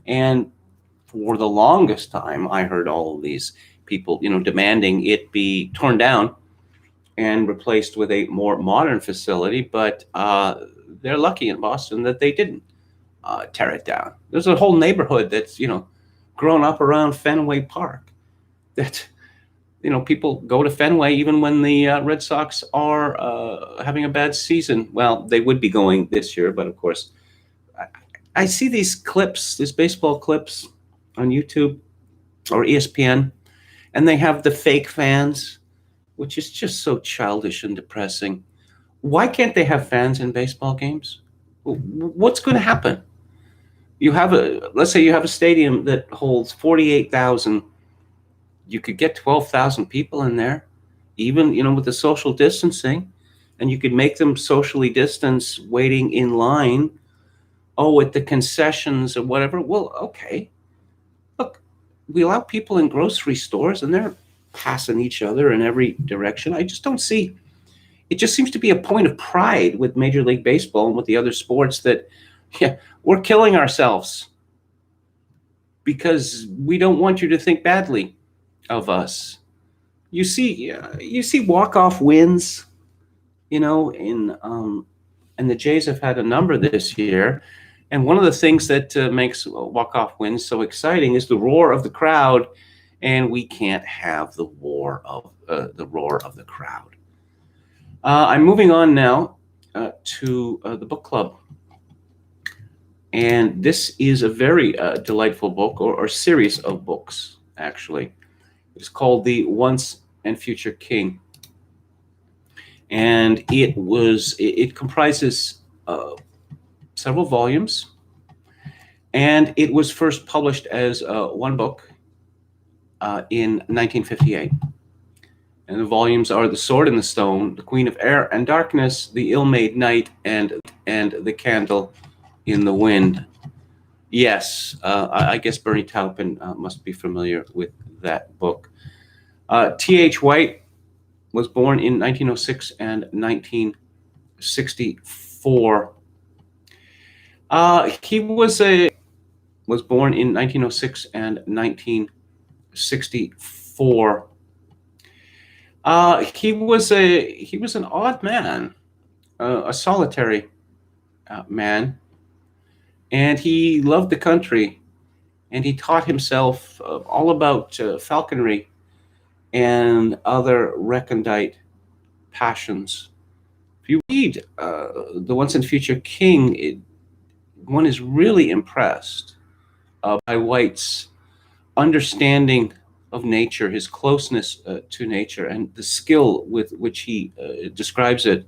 Speaker 1: And for the longest time, I heard all of these people, demanding it be torn down and replaced with a more modern facility. But they're lucky in Boston that they didn't tear it down. There's a whole neighborhood that's, grown up around Fenway Park. That, people go to Fenway even when the Red Sox are having a bad season. Well, they would be going this year, but of course, I see these clips, these baseball clips on YouTube or ESPN, and they have the fake fans, which is just so childish and depressing. Why can't they have fans in baseball games? What's going to happen? Let's say you have a stadium that holds 48,000. You could get 12,000 people in there, even, with the social distancing, and you could make them socially distance waiting in line. Oh, at the concessions or whatever. Well, okay. Look, we allow people in grocery stores and they're passing each other in every direction. I just don't see. It just seems to be a point of pride with Major League Baseball and with the other sports that, we're killing ourselves because we don't want you to think badly of us. You see walk-off wins, and the Jays have had a number this year. And one of the things that makes walk-off wins so exciting is the roar of the crowd, and we can't have the roar of the crowd. I'm moving on now to the book club. And this is a very delightful book, or series of books, actually. It's called The Once and Future King. And it comprises several volumes. And it was first published as one book in 1958. And the volumes are The Sword and the Stone, The Queen of Air and Darkness, The Ill-Made Knight, and The Candle in the Wind. Yes, I guess Bernie Taupin must be familiar with that book. T.H. White was born in 1906 and 1964. He was born in 1906 and 1964. He was an odd man, a solitary man. And he loved the country, and he taught himself all about falconry and other recondite passions. If you read The Once and Future King, one is really impressed by White's understanding of nature, his closeness to nature, and the skill with which he describes it.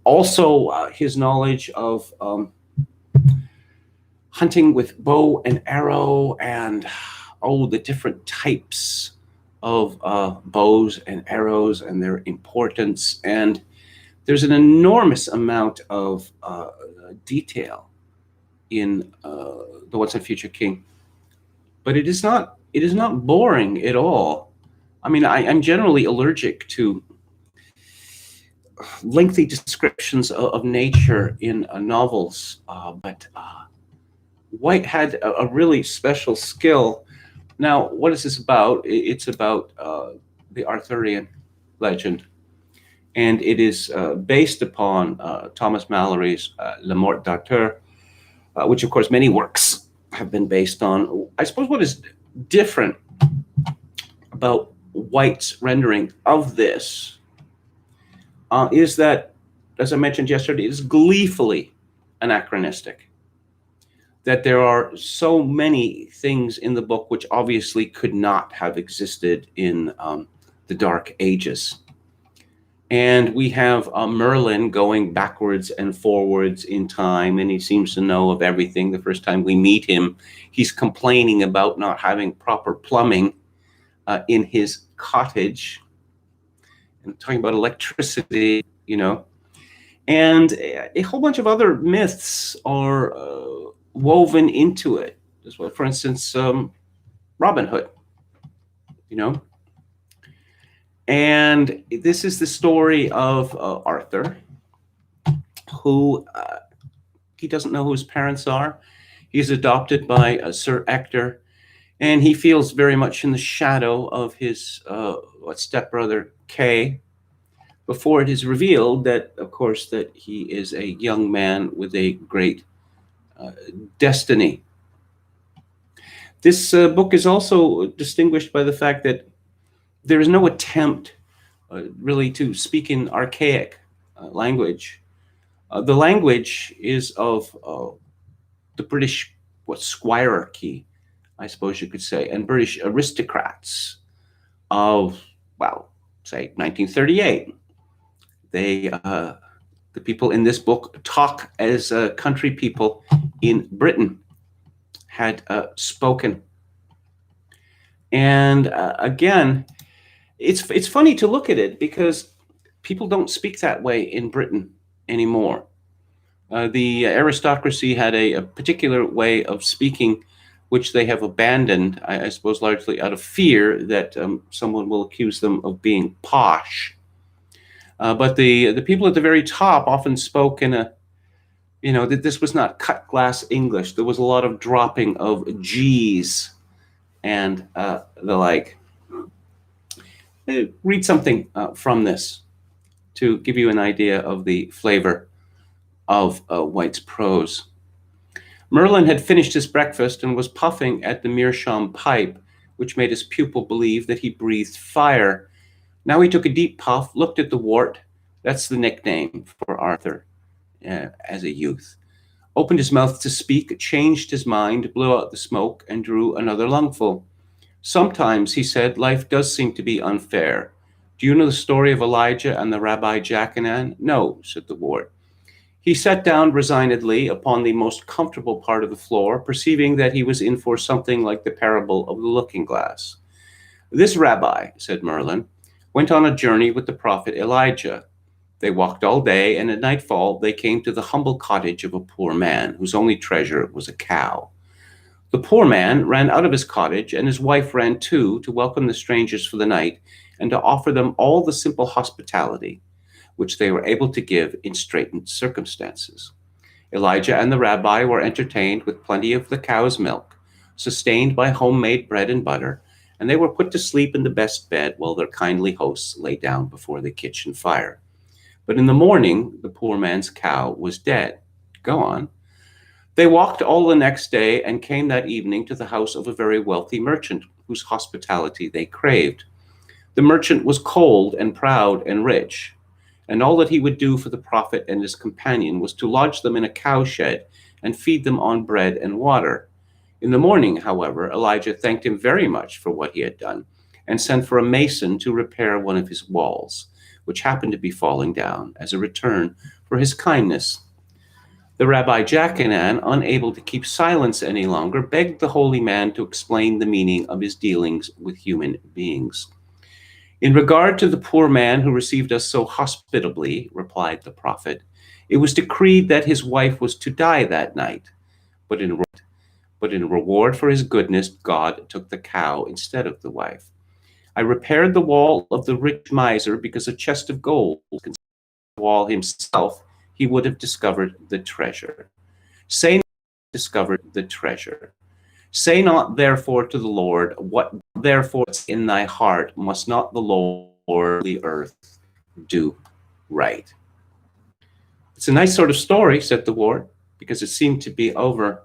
Speaker 1: Also, his knowledge of hunting with bow and arrow, and the different types of bows and arrows and their importance. And there's an enormous amount of detail in The Once and Future King, but it is not boring at all. I mean, I'm generally allergic to lengthy descriptions of nature in novels, but White had a really special skill. Now, what is this about? It's about the Arthurian legend, and it is based upon Thomas Mallory's Le Morte d'Arthur, which, of course, many works have been based on. I suppose what is different about White's rendering of this is that, as I mentioned yesterday, it is gleefully anachronistic. That there are so many things in the book which obviously could not have existed in the Dark Ages. And we have Merlin going backwards and forwards in time, and he seems to know of everything. The first time we meet him, he's complaining about not having proper plumbing in his cottage. and talking about electricity, and a whole bunch of other myths are woven into it. As well, for instance, Robin Hood, and this is the story of Arthur, who he doesn't know who his parents are. He's adopted by Sir Ector, and he feels very much in the shadow of his stepbrother Kay, before it is revealed that, of course, that he is a young man with a great destiny. This book is also distinguished by the fact that there is no attempt really to speak in archaic language. The language is of the British squirearchy, I suppose you could say, and British aristocrats of, say 1938. They, the people in this book, talk as country people in Britain had spoken. And again, it's funny to look at it because people don't speak that way in Britain anymore. The aristocracy had a particular way of speaking, which they have abandoned, I suppose, largely out of fear that someone will accuse them of being posh. But the people at the very top often spoke in that this was not cut glass English. There was a lot of dropping of G's and the like. Read something from this to give you an idea of the flavor of White's prose. Merlin had finished his breakfast and was puffing at the meerschaum pipe, which made his pupil believe that he breathed fire. Now he took a deep puff, looked at the wart, that's the nickname for Arthur as a youth, opened his mouth to speak, changed his mind, blew out the smoke, and drew another lungful. Sometimes, he said, life does seem to be unfair. Do you know the story of Elijah and the Rabbi Jackanan? No, said the wart. He sat down resignedly upon the most comfortable part of the floor, perceiving that he was in for something like the parable of the looking-glass. This rabbi, said Merlin, went on a journey with the prophet Elijah. They walked all day, and at nightfall they came to the humble cottage of a poor man, whose only treasure was a cow. The poor man ran out of his cottage, and his wife ran too, to welcome the strangers for the night, and to offer them all the simple hospitality which they were able to give in straitened circumstances. Elijah and the rabbi were entertained with plenty of the cow's milk, sustained by homemade bread and butter, and they were put to sleep in the best bed while their kindly hosts lay down before the kitchen fire. But in the morning, the poor man's cow was dead. Go on. They walked all the next day and came that evening to the house of a very wealthy merchant, whose hospitality they craved. The merchant was cold and proud and rich, and all that he would do for the prophet and his companion was to lodge them in a cowshed and feed them on bread and water. In the morning, however, Elijah thanked him very much for what he had done, and sent for a mason to repair one of his walls, which happened to be falling down as a return for his kindness. The Rabbi Jackanan, unable to keep silence any longer, begged the holy man to explain the meaning of his dealings with human beings. In regard to the poor man who received us so hospitably, replied the prophet, it was decreed that his wife was to die that night, but in reward for his goodness, God took the cow instead of the wife. I repaired the wall of the rich miser because a chest of gold concealed the wall himself, he would have discovered the treasure. Say not, discovered the treasure. Say not therefore to the Lord, what therefore is in thy heart, must not the Lord the earth do right? It's a nice sort of story, said the wart, because it seemed to be over.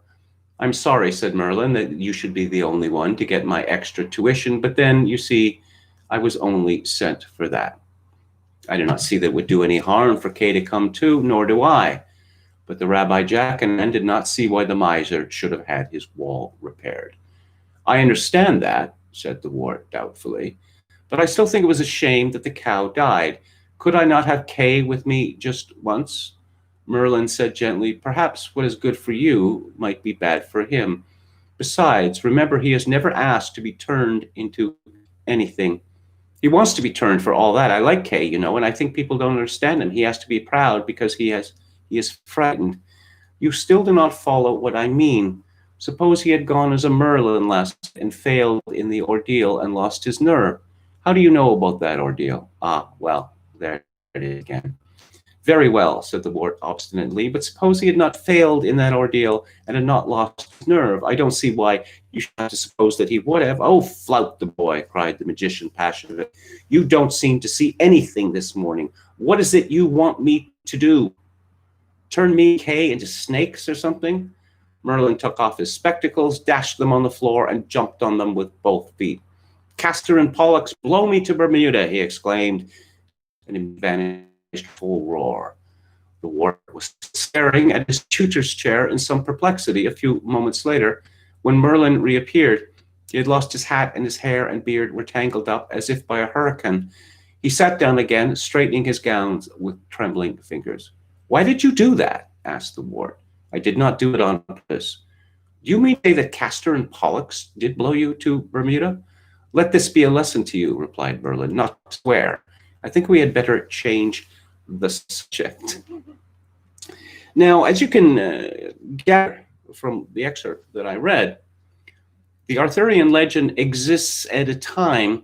Speaker 1: I'm sorry, said Merlin, that you should be the only one to get my extra tuition, but then, you see, I was only sent for that. I do not see that it would do any harm for Kay to come too, nor do I. But the Rabbi Jackanan did not see why the miser should have had his wall repaired. I understand that, said the wart doubtfully, but I still think it was a shame that the cow died. Could I not have Kay with me just once? Merlin said gently, perhaps what is good for you might be bad for him. Besides, remember, he has never asked to be turned into anything He wants to be turned for all that. I like Kay, you know, and I think people don't understand him. He has to be proud because he is frightened. You still do not follow what I mean. Suppose he had gone as a Merlin last and failed in the ordeal and lost his nerve. How do you know about that ordeal? Ah, well, there it is again. Very well, said the ward obstinately, but suppose he had not failed in that ordeal and had not lost his nerve. I don't see why you should have to suppose that he would have. Oh, flout the boy, cried the magician passionately. You don't seem to see anything this morning. What is it you want me to do? Turn me, Kay, into snakes or something? Merlin took off his spectacles, dashed them on the floor, and jumped on them with both feet. Castor and Pollux, blow me to Bermuda, he exclaimed, and he vanished full roar. The ward was staring at his tutor's chair in some perplexity. A few moments later, when Merlin reappeared, he had lost his hat, and his hair and beard were tangled up as if by a hurricane. He sat down again, straightening his gowns with trembling fingers. Why did you do that? Asked the ward. I did not do it on purpose. Do you mean to say that Castor and Pollux did blow you to Bermuda? Let this be a lesson to you, replied Merlin, not swear. I think we had better change the subject. Now, as you can gather from the excerpt that I read, the Arthurian legend exists at a time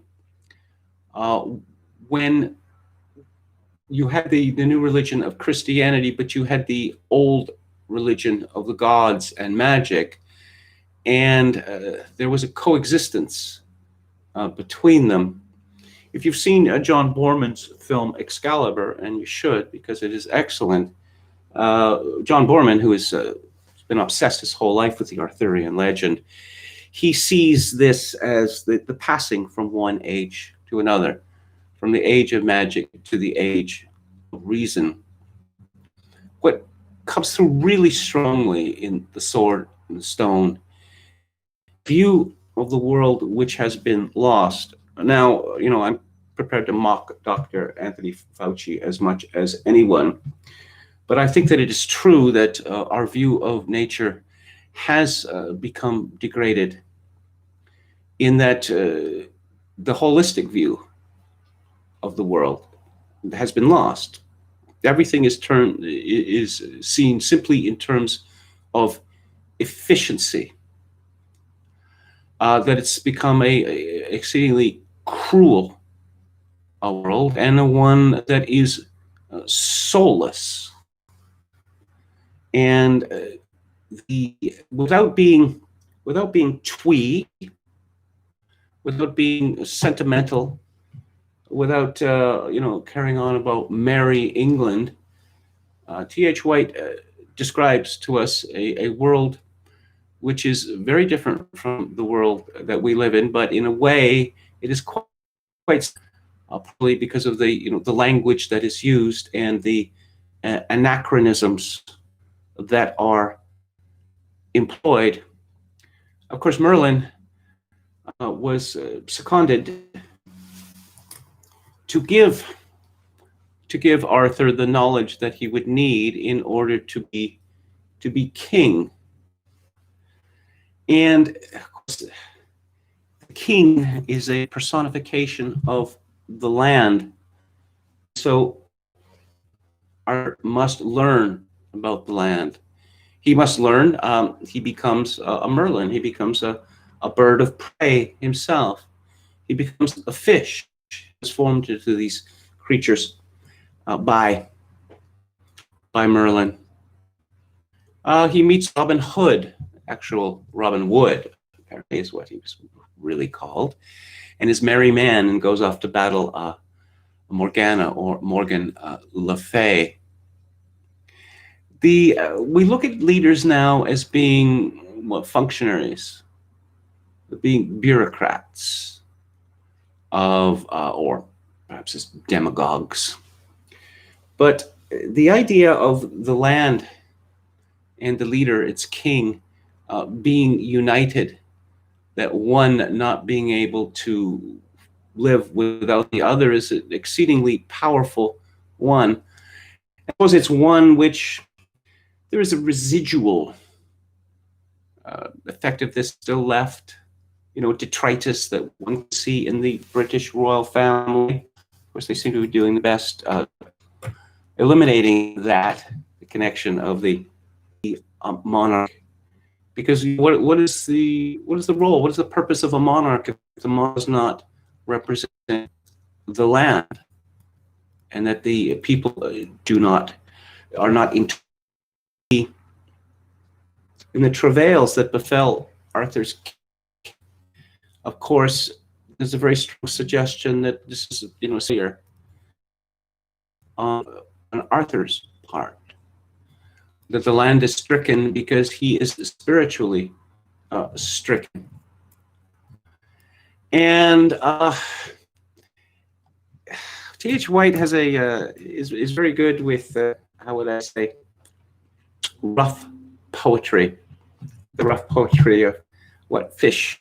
Speaker 1: when you had the new religion of Christianity, but you had the old religion of the gods and magic, and there was a coexistence between them. If you've seen John Boorman's film Excalibur, and you should because it is excellent, John Boorman, who has been obsessed his whole life with the Arthurian legend, he sees this as the passing from one age to another, from the age of magic to the age of reason. What comes through really strongly in The Sword and the Stone view of the world which has been lost. Now, you know, I'm prepared to mock Dr. Anthony Fauci as much as anyone, but I think that it is true that our view of nature has become degraded, in that the holistic view of the world has been lost. Everything is seen simply in terms of efficiency. That it's become a exceedingly cruel world, and a one that is soulless. And without being twee, without being sentimental, without carrying on about merry England, T.H. White describes to us a world which is very different from the world that we live in, but in a way it is quite probably because of the language that is used and the anachronisms that are employed. Of course, Merlin was seconded to give Arthur the knowledge that he would need in order to be king. And of course, the king is a personification of the land. So Arthur must learn about the land. He must learn. He becomes a Merlin. He becomes a bird of prey himself. He becomes a fish, transformed into these creatures by Merlin. He meets Robin Hood, actual Robin Wood, apparently is what he was really called, and is merry man and goes off to battle Morgana, or Morgan Le Fay. We look at leaders now as being functionaries, being bureaucrats or perhaps as demagogues. But the idea of the land and the leader, its king, being united, that one not being able to live without the other, is an exceedingly powerful one. I suppose it's one which there is a residual effect of this still left detritus that one can see in the British royal family. Of course, they seem to be doing the best eliminating that, the connection of the monarch. Because what is the role? What is the purpose of a monarch if the monarch does not represent the land, and that the people are not in the travails that befell Arthur's king? Of course, there's a very strong suggestion that this is here on Arthur's part, that the land is stricken because he is spiritually stricken. And T.H. White has is very good with how would I say, rough poetry, the rough poetry of what fish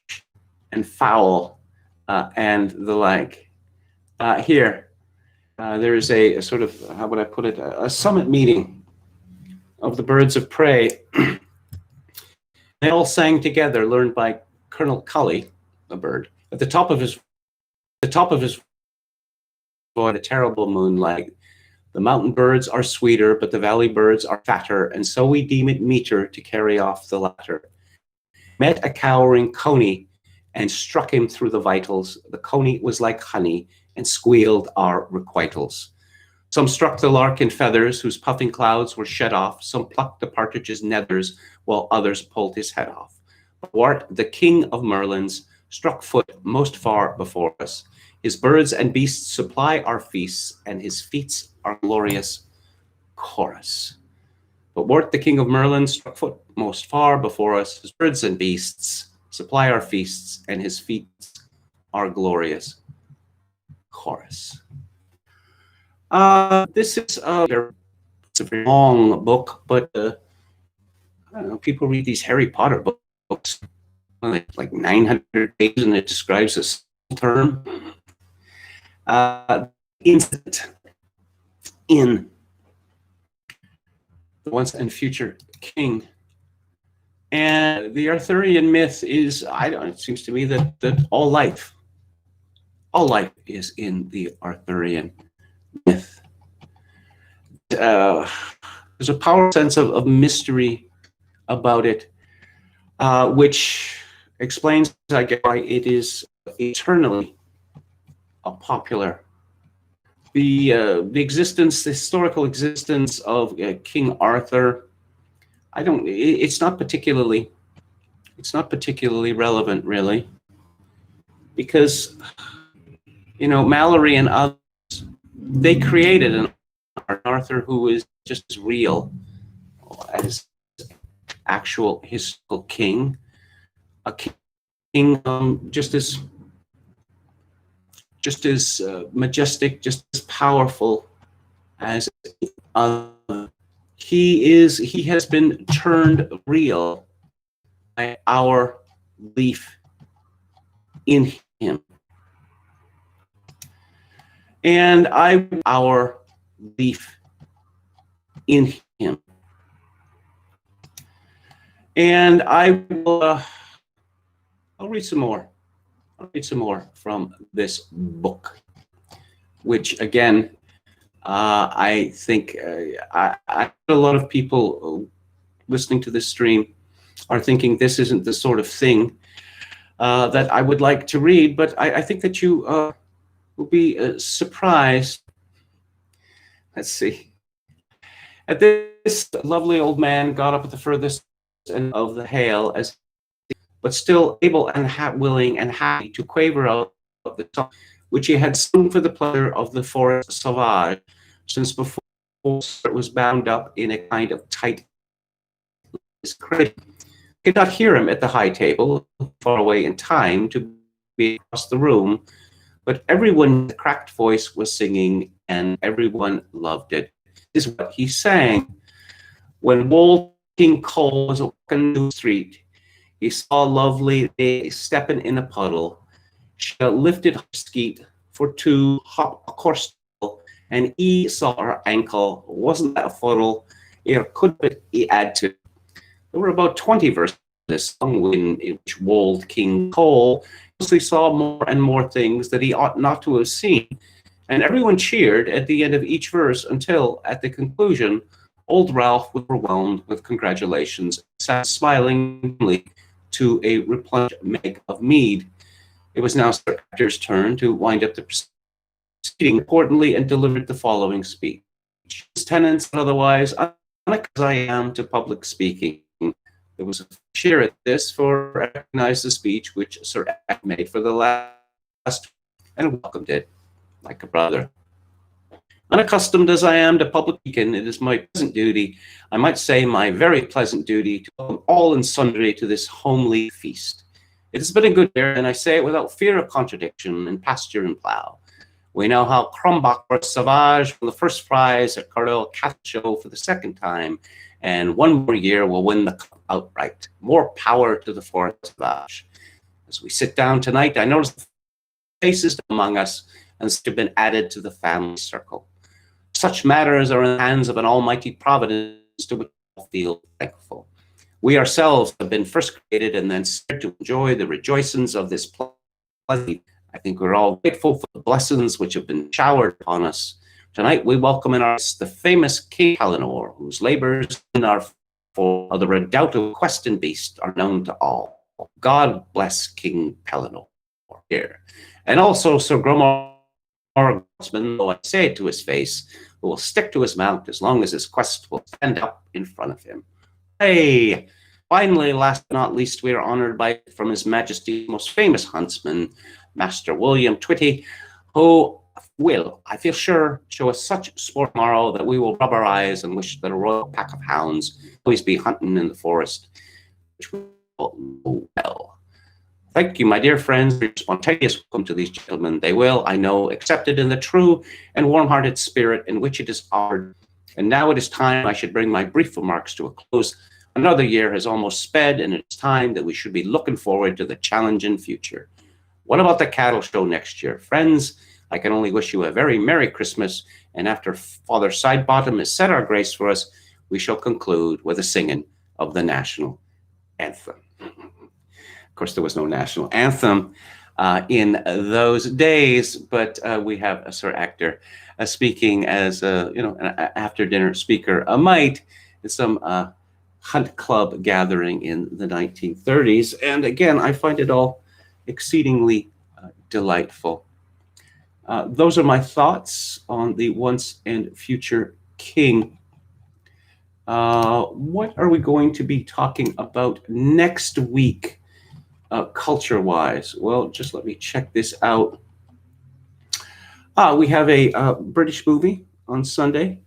Speaker 1: and fowl and the like. Here, there is a sort of, how would I put it, a summit meeting of the birds of prey. They all sang together, learned by Colonel Cully, a bird, at the top of his voice, the terrible moonlight. The mountain birds are sweeter, but the valley birds are fatter, and so we deem it meeter to carry off the latter. Met a cowering coney and struck him through the vitals. The coney was like honey and squealed our requitals. Some struck the lark in feathers, whose puffing clouds were shed off. Some plucked the partridge's nethers, while others pulled his head off. But Wart, the king of merlins, struck foot most far before us. His birds and beasts supply our feasts, and his feats our glorious chorus. But Wart, the king of merlins, struck foot most far before us. His birds and beasts supply our feasts, and his feats our glorious chorus. This is it's a very long book, but I don't know, people read these Harry Potter books, like 900 pages, and it describes this term. Incident in the once and future king. And the Arthurian myth is, it seems to me that all life is in the Arthurian myth. There's a powerful sense of mystery about it, which explains, I guess, why it is eternally popular. The historical existence of King Arthur, it's not particularly relevant, really, because Mallory and others, they created an Arthur who is just as real as actual historical king, a king just as majestic, just as powerful as he has been turned real by our belief in him. And our belief in him. And I'll read some more. I'll read some more from this book, which again, I think a lot of people listening to this stream are thinking this isn't the sort of thing that I would like to read, but I think that you will be surprised. Let's see. At this, lovely old man got up at the furthest end of the hail, but still able and willing and happy to quaver out the song, which he had sung for the pleasure of the forest sauvage, since before it was bound up in a kind of tight crate. Could not hear him at the high table, far away in time to be across the room, but everyone with a cracked voice was singing, and everyone loved it. This is what he sang. When Walking Cole was walking through the street, he saw a lovely lady stepping in a puddle. She lifted her skeet for to hop a course, and he saw her ankle. Wasn't that a fuddle? It could he add to. There were about 20 verses this song in which Wold King Cole mostly saw more and more things that he ought not to have seen. And everyone cheered at the end of each verse until, at the conclusion, old Ralph was overwhelmed with congratulations and sat smilingly to a replenished meg of mead. It was now Sir Hector's turn to wind up the proceeding importantly and delivered the following speech. Tenants and otherwise, unlike as I am to public speaking, there was a cheer at this, for I recognized the speech which Sir Hector made for the last and welcomed it like a brother. Unaccustomed as I am to public speaking, it is my pleasant duty, I might say my very pleasant duty, to welcome all and sundry to this homely feast. It has been a good year, and I say it without fear of contradiction in pasture and plough. We know how Crumbach or Savage won the first prize at Carlisle Cat Show for the second time, and one more year will win the cup outright. More power to the Forest Savage. As we sit down tonight, I notice the faces among us and have been added to the family circle. Such matters are in the hands of an almighty providence to which I feel thankful. We ourselves have been first created and then spared to enjoy the rejoicings of this pleasant. I think we're all grateful for the blessings which have been showered upon us. Tonight we welcome in our midst the famous King Pellinore, whose labors in our for the redoubtable Questing Beast are known to all. God bless King Pellinore here. And also Sir Gromor, though I say it to his face, who will stick to his mount as long as his quest will stand up in front of him. Hey! Finally, last but not least, we are honored by from His Majesty's most famous huntsman, Master William Twitty, who will, I feel sure, show us such sport tomorrow that we will rub our eyes and wish that a royal pack of hounds always be hunting in the forest, which we will know well. Thank you, my dear friends, for your spontaneous welcome to these gentlemen. They will, I know, accept it in the true and warm-hearted spirit in which it is offered. And now it is time I should bring my brief remarks to a close. Another year has almost sped, and it's time that we should be looking forward to the challenging future. What about the cattle show next year? Friends, I can only wish you a very Merry Christmas, and after Father Sidebottom has said our grace for us, we shall conclude with a singing of the national anthem. Of course, there was no national anthem in those days, but we have a Sir Hector speaking as an after-dinner speaker might at some hunt club gathering in the 1930s. And again, I find it all exceedingly delightful. Those are my thoughts on the once and future king. What are we going to be talking about next week? Culture-wise, well, just let me check this out. We have a British movie on Sunday,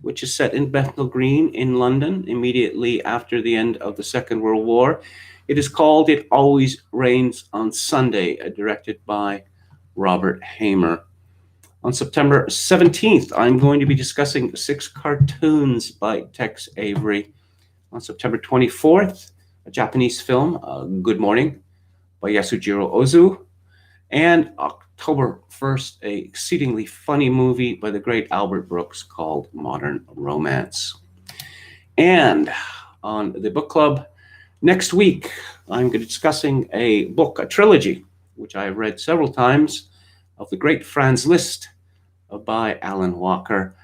Speaker 1: which is set in Bethnal Green in London immediately after the end of the Second World War. It is called It Always Rains on Sunday, directed by Robert Hamer. On September 17th, I'm going to be discussing 6 cartoons by Tex Avery. On September 24th, a Japanese film, Good Morning, by Yasujiro Ozu, and October 1st, a exceedingly funny movie by the great Albert Brooks called Modern Romance. And on the book club, next week, I'm going to be discussing a book, a trilogy, which I have read several times, of the great Franz Liszt by Alan Walker.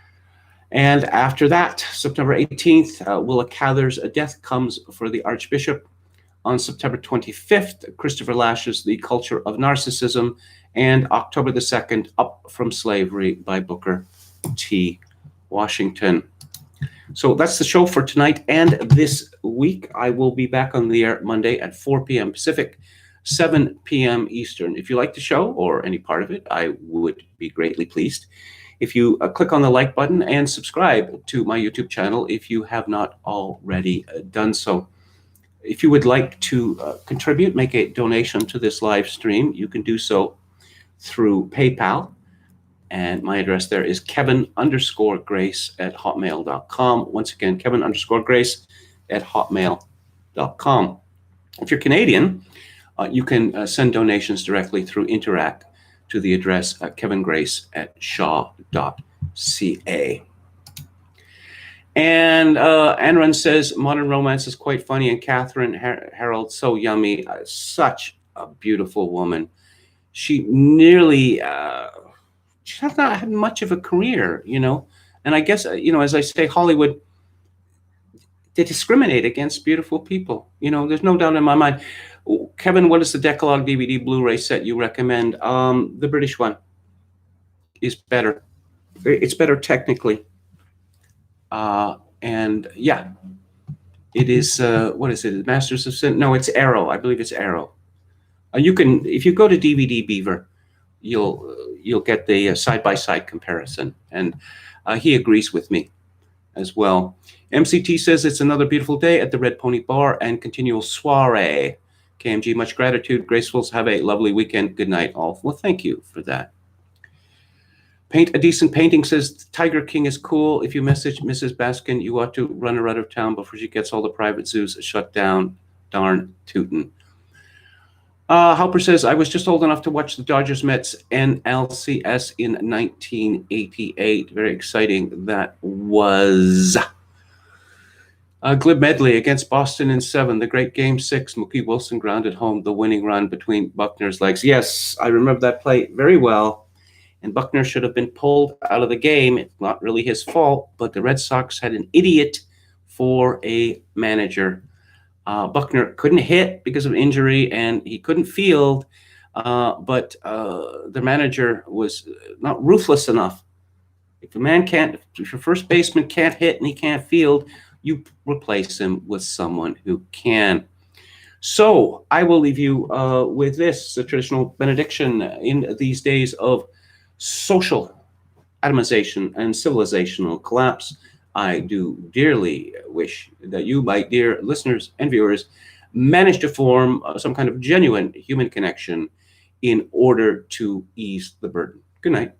Speaker 1: And after that, September 18th, Willa Cather's A Death Comes for the Archbishop. On September 25th, Christopher Lash's The Culture of Narcissism, and October the 2nd, Up from Slavery by Booker T. Washington. So that's the show for tonight and this week. I will be back on the air Monday at 4 p.m. Pacific, 7 p.m. Eastern. If you like the show or any part of it, I would be greatly pleased if you click on the like button and subscribe to my YouTube channel if you have not already done so. If you would like to contribute, make a donation to this live stream, you can do so through PayPal. And my address there is kevin_grace@hotmail.com. Once again, kevin_grace@hotmail.com. If you're Canadian, you can send donations directly through Interact to the address kevingrace@shaw.ca. And Anran says, modern romance is quite funny, and Catherine Harold, so yummy. Such a beautiful woman. She nearly, she has not had much of a career, you know. And I guess, you know, as I say, Hollywood, they discriminate against beautiful people. You know, there's no doubt in my mind. Kevin, what is the Decalogue DVD Blu-ray set you recommend? The British one is better. It's better technically. And yeah, it is, what is it? Masters of Sin? No, it's Arrow. I believe it's Arrow. You can, if you go to DVD Beaver, you'll get the side-by-side comparison. And he agrees with me as well. MCT says it's another beautiful day at the Red Pony Bar and continual soiree. KMG, much gratitude. Gracefuls, have a lovely weekend. Good night, all. Well, thank you for that. Paint a decent painting says Tiger King is cool. If you message Mrs. Baskin, you ought to run her out of town before she gets all the private zoos shut down. Darn tootin'. Halper says, I was just old enough to watch the Dodgers Mets NLCS in 1988. Very exciting that was. Glib Medley against Boston in 7. The great Game 6. Mookie Wilson grounded home the winning run between Buckner's legs. Yes, I remember that play very well. And Buckner should have been pulled out of the game. It's not really his fault, but the Red Sox had an idiot for a manager. Buckner couldn't hit because of injury, and he couldn't field, but the manager was not ruthless enough. If your first baseman can't hit and he can't field, you replace him with someone who can. So I will leave you with this, the traditional benediction in these days of social atomization and civilizational collapse. I do dearly wish that you, my dear listeners and viewers, manage to form some kind of genuine human connection in order to ease the burden. Good night.